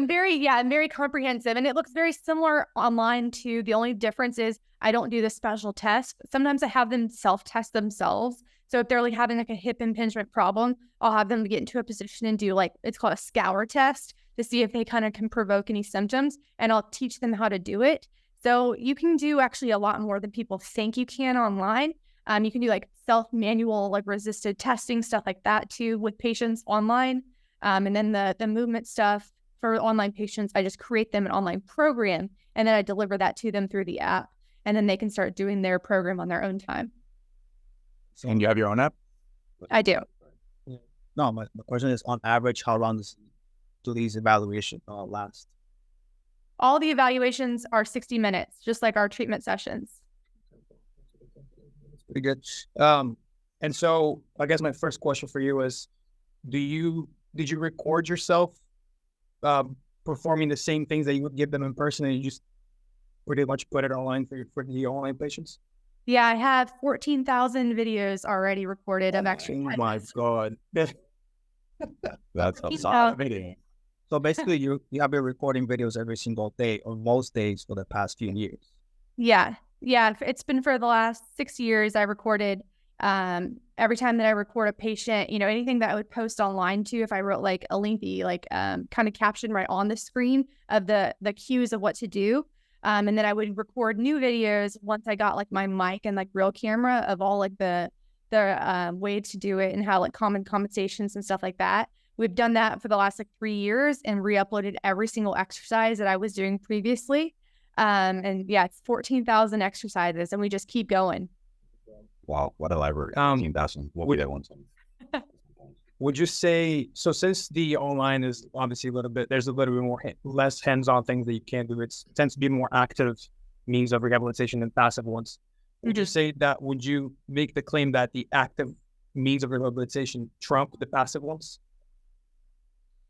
very comprehensive, and it looks very similar online too. The only difference is I don't do the special test. Sometimes I have them self-test themselves. So if they're like having like a hip impingement problem, I'll have them get into a position and do like, it's called a scour test to see if they kind of can provoke any symptoms, and I'll teach them how to do it. So you can do actually a lot more than people think you can online. You can do like self-manual, like resisted testing, stuff like that too with patients online. And then the movement stuff for online patients, I just create them an online program, and then I deliver that to them through the app, and then they can start doing their program on their own time. And you have your own app? I do. No, my question is, on average, how long do these evaluations last? All the evaluations are 60 minutes, just like our treatment sessions. Pretty good. And so I guess my first question for you is, did you record yourself performing the same things that you would give them in person, and you just pretty much put it online for the online patients? Yeah, I have 14,000 videos already recorded. I'm actually. Oh my God. That's a lot of video. So basically, you have been recording videos every single day, or most days for the past few years. Yeah. It's been for the last 6 years. I recorded every time that I record a patient, anything that I would post online too. If I wrote like a lengthy, like kind of caption right on the screen of the cues of what to do. And then I would record new videos once I got like my mic and like real camera of all like the way to do it and how like common compensations and stuff like that. We've done that for the last like 3 years and re-uploaded every single exercise that I was doing previously. And yeah, it's 14,000 exercises, and we just keep going. Wow, what a library. 14,000. What would that one say? Would you say, so since the online is obviously there's a little bit more less hands-on things that you can do, it tends to be more active means of rehabilitation than passive ones. Would you say that, would you make the claim that the active means of rehabilitation trump the passive ones?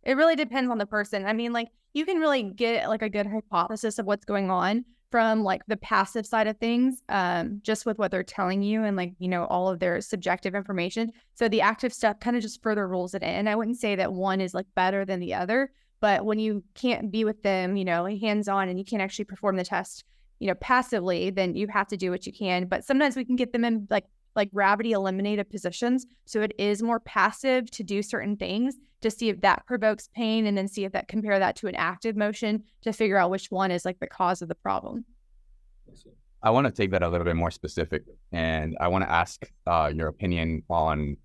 It really depends on the person. I mean, like, you can really get like a good hypothesis of what's going on from like the passive side of things, just with what they're telling you and like, all of their subjective information. So the active stuff kind of just further rules it in. I wouldn't say that one is like better than the other, but when you can't be with them, hands-on, and you can't actually perform the test, passively, then you have to do what you can. But sometimes we can get them in like gravity eliminated positions. So it is more passive to do certain things to see if that provokes pain, and then see if that compare that to an active motion to figure out which one is like the cause of the problem. I want to take that a little bit more specific, and I want to ask your opinion on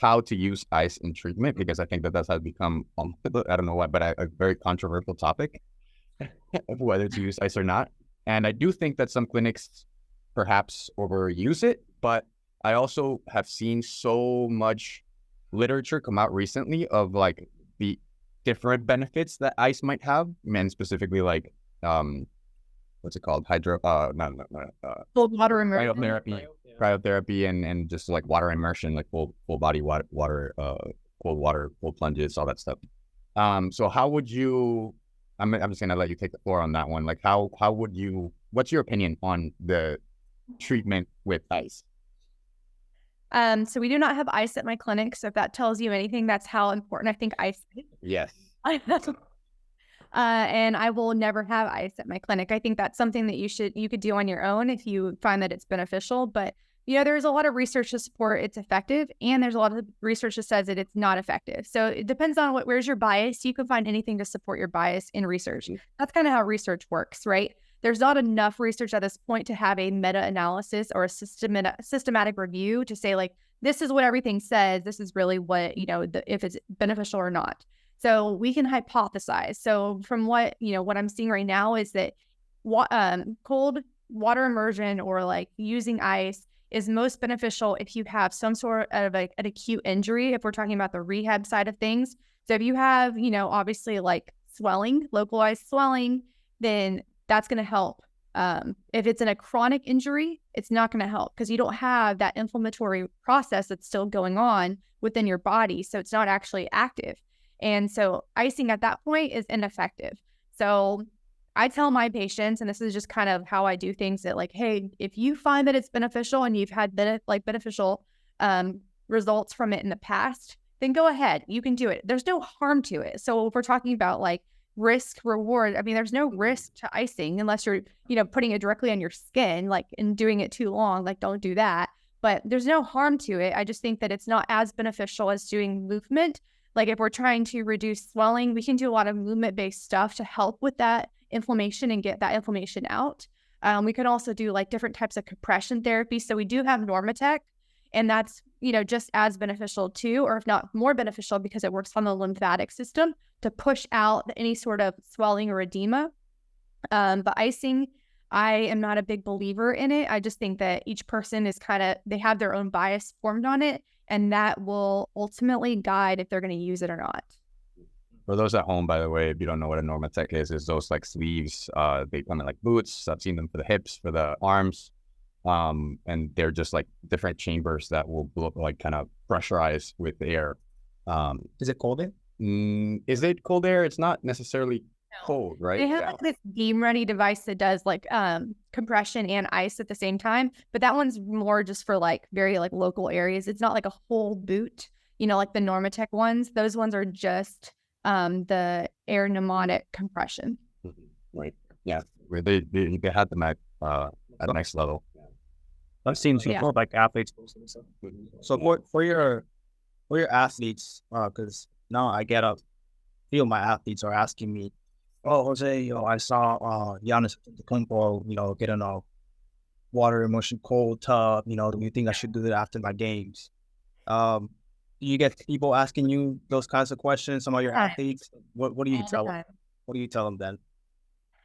how to use ice in treatment, because I think that has become, I don't know why, but a very controversial topic, whether to use ice or not. And I do think that some clinics perhaps overuse it, but I also have seen so much literature come out recently of like the different benefits that ice might have, and specifically like what's it called? Full water immersion. Cryotherapy and just like water immersion, like full body water, cold water, cold plunges, all that stuff. So how would you? I'm just gonna let you take the floor on that one. Like how would you? What's your opinion on the treatment with ice? So we do not have ice at my clinic. So if that tells you anything, that's how important I think ice is. Yes. And I will never have ice at my clinic. I think that's something that you could do on your own if you find that it's beneficial. But there's a lot of research to support it's effective, and there's a lot of research that says that it's not effective. So it depends on where's your bias. You can find anything to support your bias in research. That's kind of how research works, right? There's not enough research at this point to have a meta-analysis or a systematic review to say, like, this is what everything says. This is really what, if it's beneficial or not. So we can hypothesize. So from what I'm seeing right now is that cold water immersion or like using ice is most beneficial if you have some sort of like an acute injury, if we're talking about the rehab side of things. So if you have, obviously like swelling, localized swelling, then that's going to help. If it's in a chronic injury, it's not going to help because you don't have that inflammatory process that's still going on within your body. So it's not actually active. And so icing at that point is ineffective. So I tell my patients, and this is just kind of how I do things, that like, hey, if you find that it's beneficial and you've had beneficial results from it in the past, then go ahead. You can do it. There's no harm to it. So if we're talking about like risk reward, I mean, there's no risk to icing unless you're, putting it directly on your skin, like, and doing it too long, like, don't do that. But there's no harm to it. I just think that it's not as beneficial as doing movement. Like if we're trying to reduce swelling, we can do a lot of movement-based stuff to help with that inflammation and get that inflammation out. We can also do like different types of compression therapy. So we do have Normatec, and that's, just as beneficial too, or if not more beneficial because it works on the lymphatic system to push out any sort of swelling or edema. But icing, I am not a big believer in it. I just think that each person is they have their own bias formed on it, and that will ultimately guide if they're going to use it or not. For those at home, by the way, if you don't know what a Normatec is those like sleeves. They come in like boots. I've seen them for the hips, for the arms. And they're just like different chambers that will like kind of pressurize with air. Is it cold air? Is it cold air? It's not necessarily cold, right? They have like this game ready device that does like compression and ice at the same time, but that one's more just for like very like local areas. It's not like a whole boot, like the Normatec ones. Those ones are just the air pneumatic compression. Right. Yeah. They had them at the next level. I've seen people like athletes. So for your athletes, because now I get a few of my athletes are asking me, "Oh, Jose, I saw Giannis Antetokounmpo, get in a water immersion cold tub. Do you think I should do that after my games?" Do you get people asking you those kinds of questions? Some of your athletes, what do you tell them? What do you tell them then?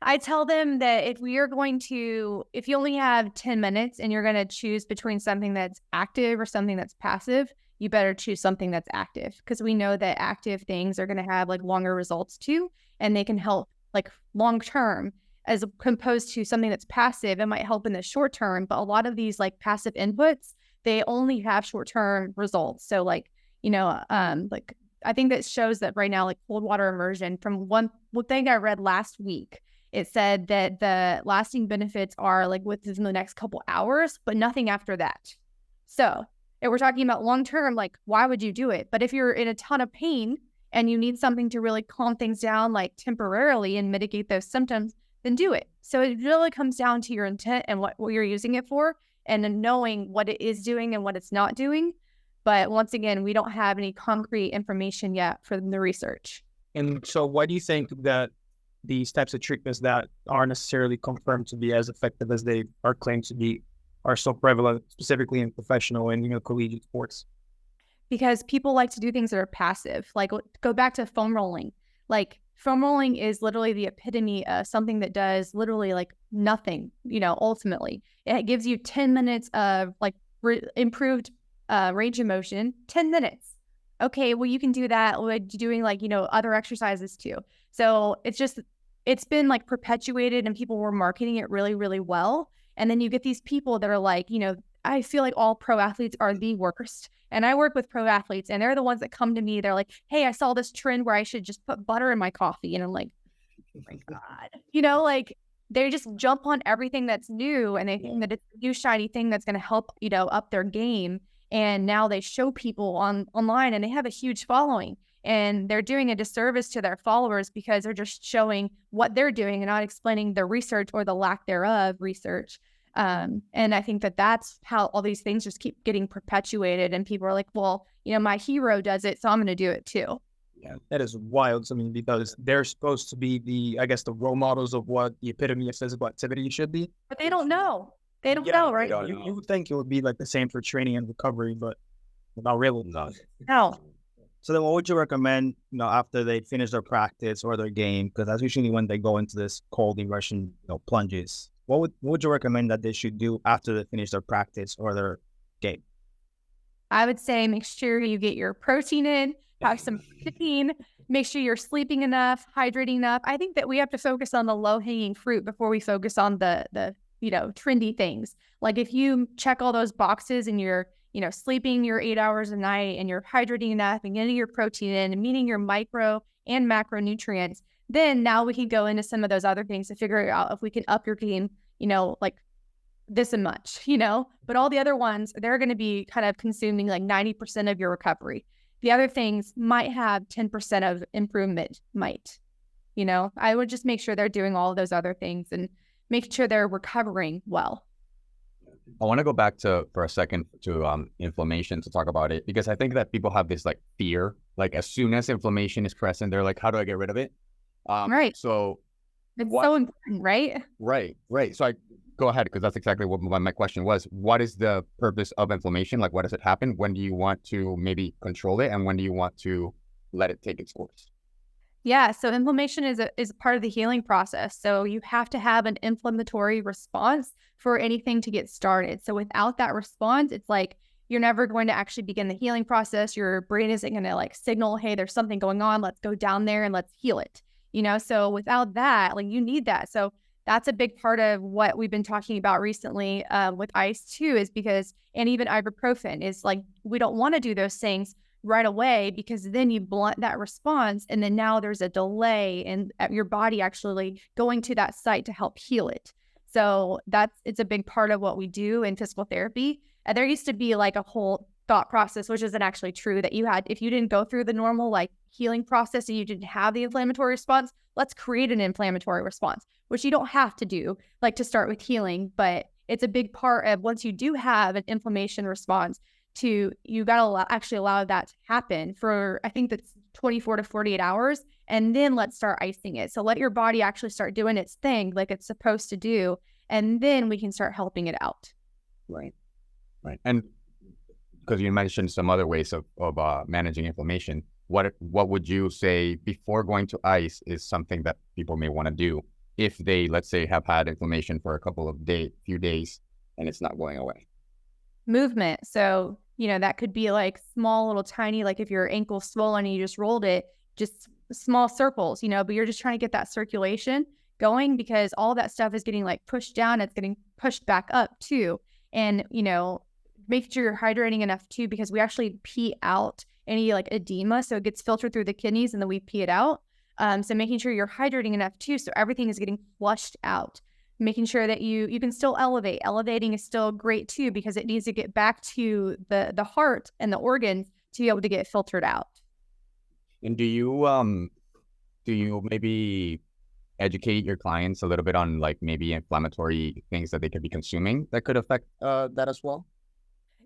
I tell them that if you only have 10 minutes and you're going to choose between something that's active or something that's passive, you better choose something that's active, because we know that active things are going to have like longer results too, and they can help like long term, as opposed to something that's passive. It might help in the short term, but a lot of these like passive inputs, they only have short term results. So like, like I think that shows that right now, like cold water immersion, from one thing I read last week, it said that the lasting benefits are like within the next couple hours, but nothing after that. So if we're talking about long term, like why would you do it? But if you're in a ton of pain and you need something to really calm things down, like temporarily, and mitigate those symptoms, then do it. So it really comes down to your intent and what you're using it for, and then knowing what it is doing and what it's not doing. But once again, we don't have any concrete information yet for the research. And so why do you think that these types of treatments that aren't necessarily confirmed to be as effective as they are claimed to be are so prevalent, specifically in professional and collegiate sports? Because people like to do things that are passive. Like go back to foam rolling. Like foam rolling is literally the epitome of something that does literally like nothing, ultimately. It gives you 10 minutes of like improved range of motion, 10 minutes. Okay, well, you can do that with doing like, other exercises too. So it's been like perpetuated, and people were marketing it really, really well. And then you get these people that are like, I feel like all pro athletes are the worst. And I work with pro athletes, and they're the ones that come to me. They're like, hey, I saw this trend where I should just put butter in my coffee. And I'm like, oh my God, like they just jump on everything that's new, and they think that it's a new shiny thing that's going to help, up their game. And now they show people online, and they have a huge following, and they're doing a disservice to their followers because they're just showing what they're doing and not explaining the research or the lack thereof research. And I think that that's how all these things just keep getting perpetuated. And people are like, well, my hero does it, so I'm going to do it too. Yeah, that is wild to me because they're supposed to be the role models of what the epitome of physical activity should be. But they don't know. They don't know, right? You would think it would be like the same for training and recovery, but not really. No. So then what would you recommend, after they finish their practice or their game? Because that's usually when they go into this cold immersion, plunges. What would you recommend that they should do after they finish their practice or their game? I would say make sure you get your protein in, have some protein, make sure you're sleeping enough, hydrating enough. I think that we have to focus on the low-hanging fruit before we focus on the trendy things. Like if you check all those boxes and you're, sleeping your 8 hours a night and you're hydrating enough and getting your protein in and meeting your micro and macronutrients, then now we can go into some of those other things to figure out if we can up your game, like this and much, but all the other ones, they're going to be kind of consuming like 90% of your recovery. The other things might have 10% of improvement, I would just make sure they're doing all of those other things and make sure they're recovering well. I want to go back for a second to inflammation to talk about it, because I think that people have this like fear, like as soon as inflammation is present, they're like, how do I get rid of it? Right. So it's so important, right? Right. So go ahead, because that's exactly what my question was. What is the purpose of inflammation? Like, what does it happen? When do you want to maybe control it? And when do you want to let it take its course? Yeah. So inflammation is a part of the healing process. So you have to have an inflammatory response for anything to get started. So without that response, it's like you're never going to actually begin the healing process. Your brain isn't going to like signal, hey, there's something going on. Let's go down there and let's heal it. So without that, like you need that. So that's a big part of what we've been talking about recently with ICE too, is because, and even ibuprofen is like, we don't want to do those things right away because then you blunt that response. And then now there's a delay in your body actually going to that site to help heal it. So it's a big part of what we do in physical therapy. And there used to be like a whole thought process, which isn't actually true, that if you didn't go through the normal like healing process and you didn't have the inflammatory response, let's create an inflammatory response, which you don't have to do like to start with healing. But it's a big part of once you do have an inflammation response you got to actually allow that to happen for, I think that's 24 to 48 hours. And then let's start icing it. So let your body actually start doing its thing like it's supposed to do. And then we can start helping it out. Right. And because you mentioned some other ways of managing inflammation, what would you say before going to ice is something that people may want to do if they, let's say, have had inflammation for a few days and it's not going away? Movement. So, that could be like small, little tiny, like if your ankle's swollen and you just rolled it, just small circles, but you're just trying to get that circulation going because all that stuff is getting like pushed down. It's getting pushed back up too. And, make sure you're hydrating enough too, because we actually pee out any like edema. So it gets filtered through the kidneys and then we pee it out. So making sure you're hydrating enough too. So everything is getting flushed out. Making sure that you can still elevate. Elevating is still great too, because it needs to get back to the heart and the organs to be able to get filtered out. And do you maybe educate your clients a little bit on like maybe inflammatory things that they could be consuming that could affect that as well?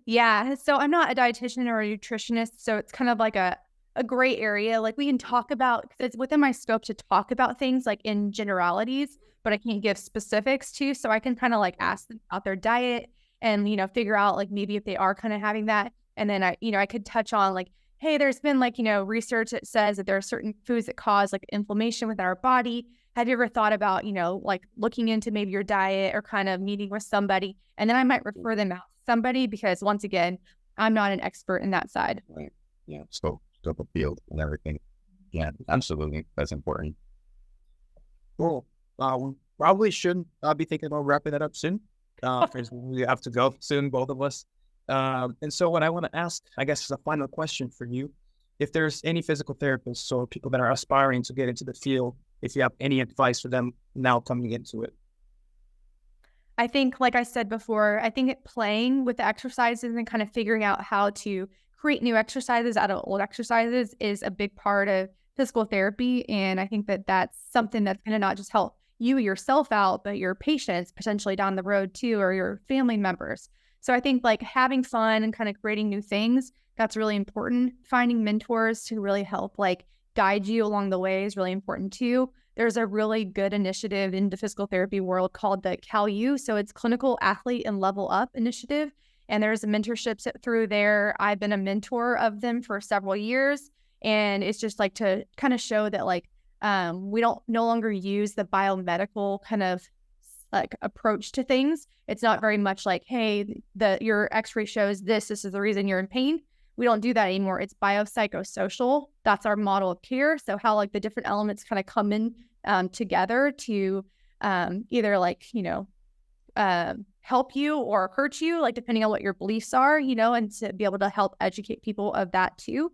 Yeah. So I'm not a dietitian or a nutritionist, so it's kind of like a gray area. Like we can talk about, because it's within my scope to talk about things like in generalities, but I can't give specifics too. So I can kind of like ask them about their diet and, figure out like maybe if they are kind of having that. And then I could touch on like, hey, there's been like, research that says that there are certain foods that cause like inflammation within our body. Have you ever thought about, like looking into maybe your diet or kind of meeting with somebody? And then I might refer them out to somebody because once again, I'm not an expert in that side. Right. Yeah. Scope of field and everything. Yeah, absolutely. That's important. Cool. We probably shouldn't be thinking about wrapping that up soon. Because we have to go soon, both of us. And so what I want to ask, I guess, is a final question for you. If there's any physical therapists or people that are aspiring to get into the field, if you have any advice for them now coming into it. I think, like I said before, I think playing with the exercises and kind of figuring out how to create new exercises out of old exercises is a big part of physical therapy. And I think that that's something that's going to not just help you yourself out, but your patients potentially down the road too, or your family members. So I think like having fun and kind of creating new things, that's really important. Finding mentors to really help like guide you along the way is really important too. There's a really good initiative in the physical therapy world called the CALU. So it's Clinical Athlete and Level Up Initiative. And there's a mentorship through there. I've been a mentor of them for several years. And it's just like to kind of show that like we don't no longer use the biomedical kind of like approach to things. It's not very much like, hey, your x-ray shows this is the reason you're in pain. We don't do that anymore. It's biopsychosocial. That's our model of care. So how like the different elements kind of come in together to either like, help you or hurt you, like depending on what your beliefs are, and to be able to help educate people of that too.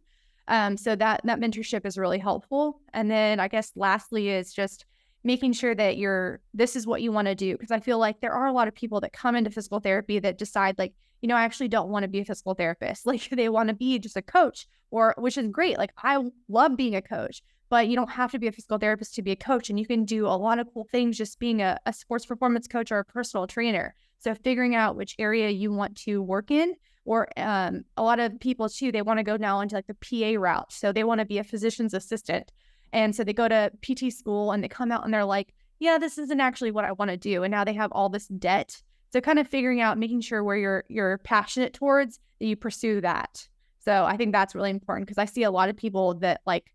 So that mentorship is really helpful. And then I guess lastly is just making sure that this is what you want to do. Because I feel like there are a lot of people that come into physical therapy that decide like, I actually don't want to be a physical therapist. Like they want to be just a coach, which is great. Like I love being a coach, but you don't have to be a physical therapist to be a coach. And you can do a lot of cool things just being a sports performance coach or a personal trainer. So figuring out which area you want to work in, or a lot of people too, they want to go now into like the PA route. So they want to be a physician's assistant. And so they go to PT school and they come out and they're like, yeah, this isn't actually what I want to do. And now they have all this debt. So kind of figuring out, making sure where you're passionate towards, that you pursue that. So I think that's really important because I see a lot of people that like,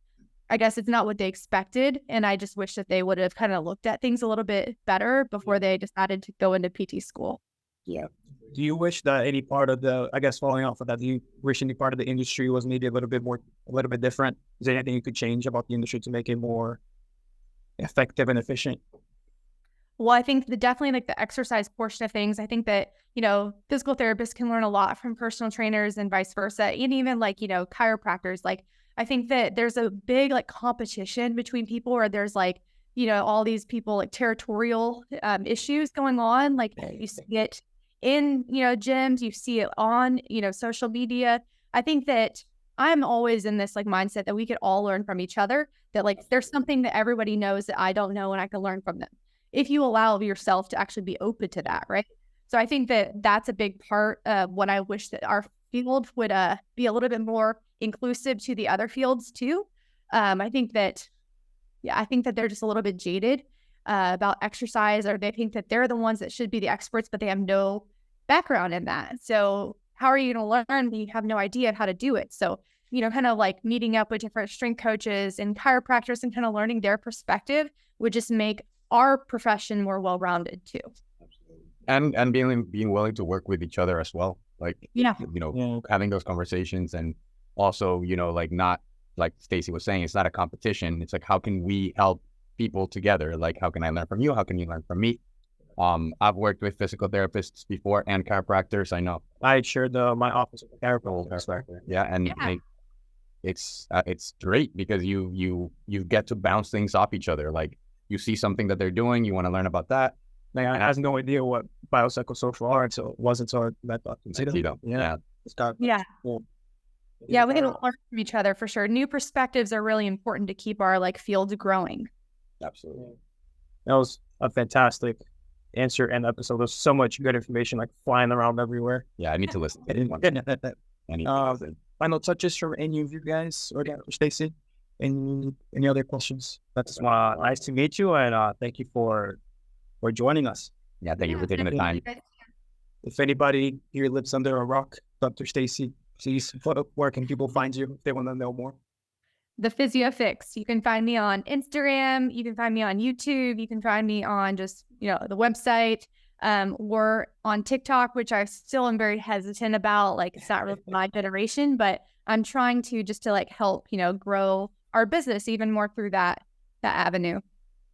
I guess it's not what they expected. And I just wish that they would have kind of looked at things a little bit better before they decided to go into PT school. Yeah. Do you wish that any part of following off of that, do you wish any part of the industry was maybe a little bit different? Is there anything you could change about the industry to make it more effective and efficient? Well, I think definitely like the exercise portion of things, I think that, physical therapists can learn a lot from personal trainers and vice versa. And even like, chiropractors, like I think that there's a big like competition between people where there's like, all these people like territorial issues going on. Like you see it in, gyms, you see it on, social media. I think that I'm always in this like mindset that we could all learn from each other, that like there's something that everybody knows that I don't know and I can learn from them. If you allow yourself to actually be open to that, right? So I think that that's a big part of what I wish that our field would be a little bit more inclusive to the other fields too. I think that they're just a little bit jaded about exercise, or they think that they're the ones that should be the experts, but they have no background in that. So how are you going to learn when you have no idea of how to do it? So, kind of like meeting up with different strength coaches and chiropractors and kind of learning their perspective would just make our profession more well-rounded too. And being willing to work with each other as well. Like, having those conversations, and also, like not like Stacie was saying, it's not a competition. It's like, how can we help people together? Like, how can I learn from you? How can you learn from me? I've worked with physical therapists before and chiropractors. I know I shared my office with a chiropractor. Yeah, and like, it's great because you get to bounce things off each other. Like you see something that they're doing, you want to learn about that. Like, I had no idea what biopsychosocial are until that thought. Yeah, we need to learn from each other for sure. New perspectives are really important to keep our like fields growing. Absolutely. That was a fantastic answer and episode. There's so much good information like flying around everywhere. Yeah, I need to listen. Final touches from any of you guys, or Stacie? Any other questions? That's nice to meet you, and thank you for joining us. Yeah, thank you for taking the time. If anybody here lives under a rock, Dr. Stacie, please, where can people find you if they want to know more? The Physio Fix. You can find me on Instagram. You can find me on YouTube. You can find me on just, the website. We're on TikTok, which I still am very hesitant about. Like, it's not really my generation, but I'm trying to just to like help, grow our business even more through that avenue.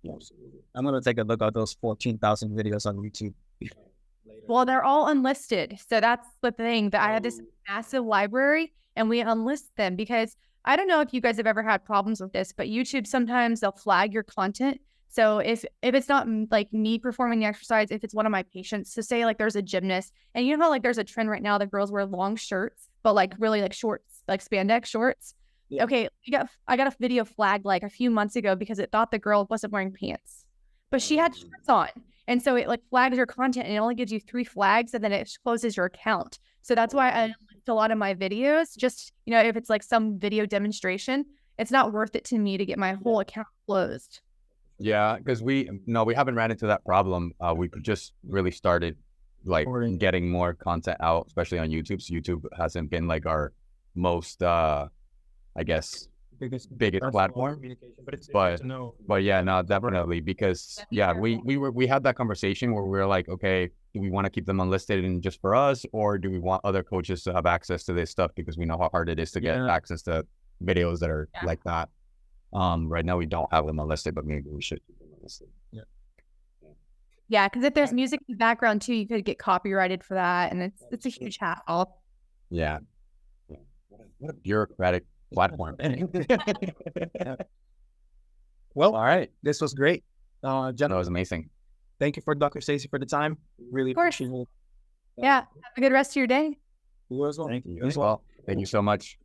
Absolutely. I'm going to take a look at those 14,000 videos on YouTube. Well, they're all unlisted. So that's the thing, that I have this massive library and we unlist them because I don't know if you guys have ever had problems with this, but YouTube, sometimes they'll flag your content. So if it's not like me performing the exercise, if it's one of my patients, so say like there's a gymnast, and you know how like there's a trend right now that girls wear long shirts, but like really like shorts, like spandex shorts. Yeah. Okay, I got a video flagged like a few months ago because it thought the girl wasn't wearing pants. but she had shorts on. And so it like flags your content and it only gives you 3 flags and then it closes your account. So that's why I linked a lot of my videos. Just, you know, if it's like some video demonstration, it's not worth it to me to get my whole account closed. Yeah, because we haven't ran into that problem. We just really started like getting more content out, especially on YouTube. So YouTube hasn't been like our most, I guess, biggest platform. But yeah, no, definitely, because yeah, we had that conversation where we were like, okay, do we want to keep them unlisted and just for us, or do we want other coaches to have access to this stuff because we know how hard it is to get access to videos that are like that. Right now we don't have them unlisted, but maybe we should keep them unlisted. Yeah, because if there's music in the background too, you could get copyrighted for that, and it's a huge hassle. Yeah. What a bureaucratic platform. Well, all right. This was great. That was amazing. Thank you for Dr. Stacie for the time. Really appreciate it. Yeah. Have a good rest of your day. You as well. Thank you as well. Thank you so much.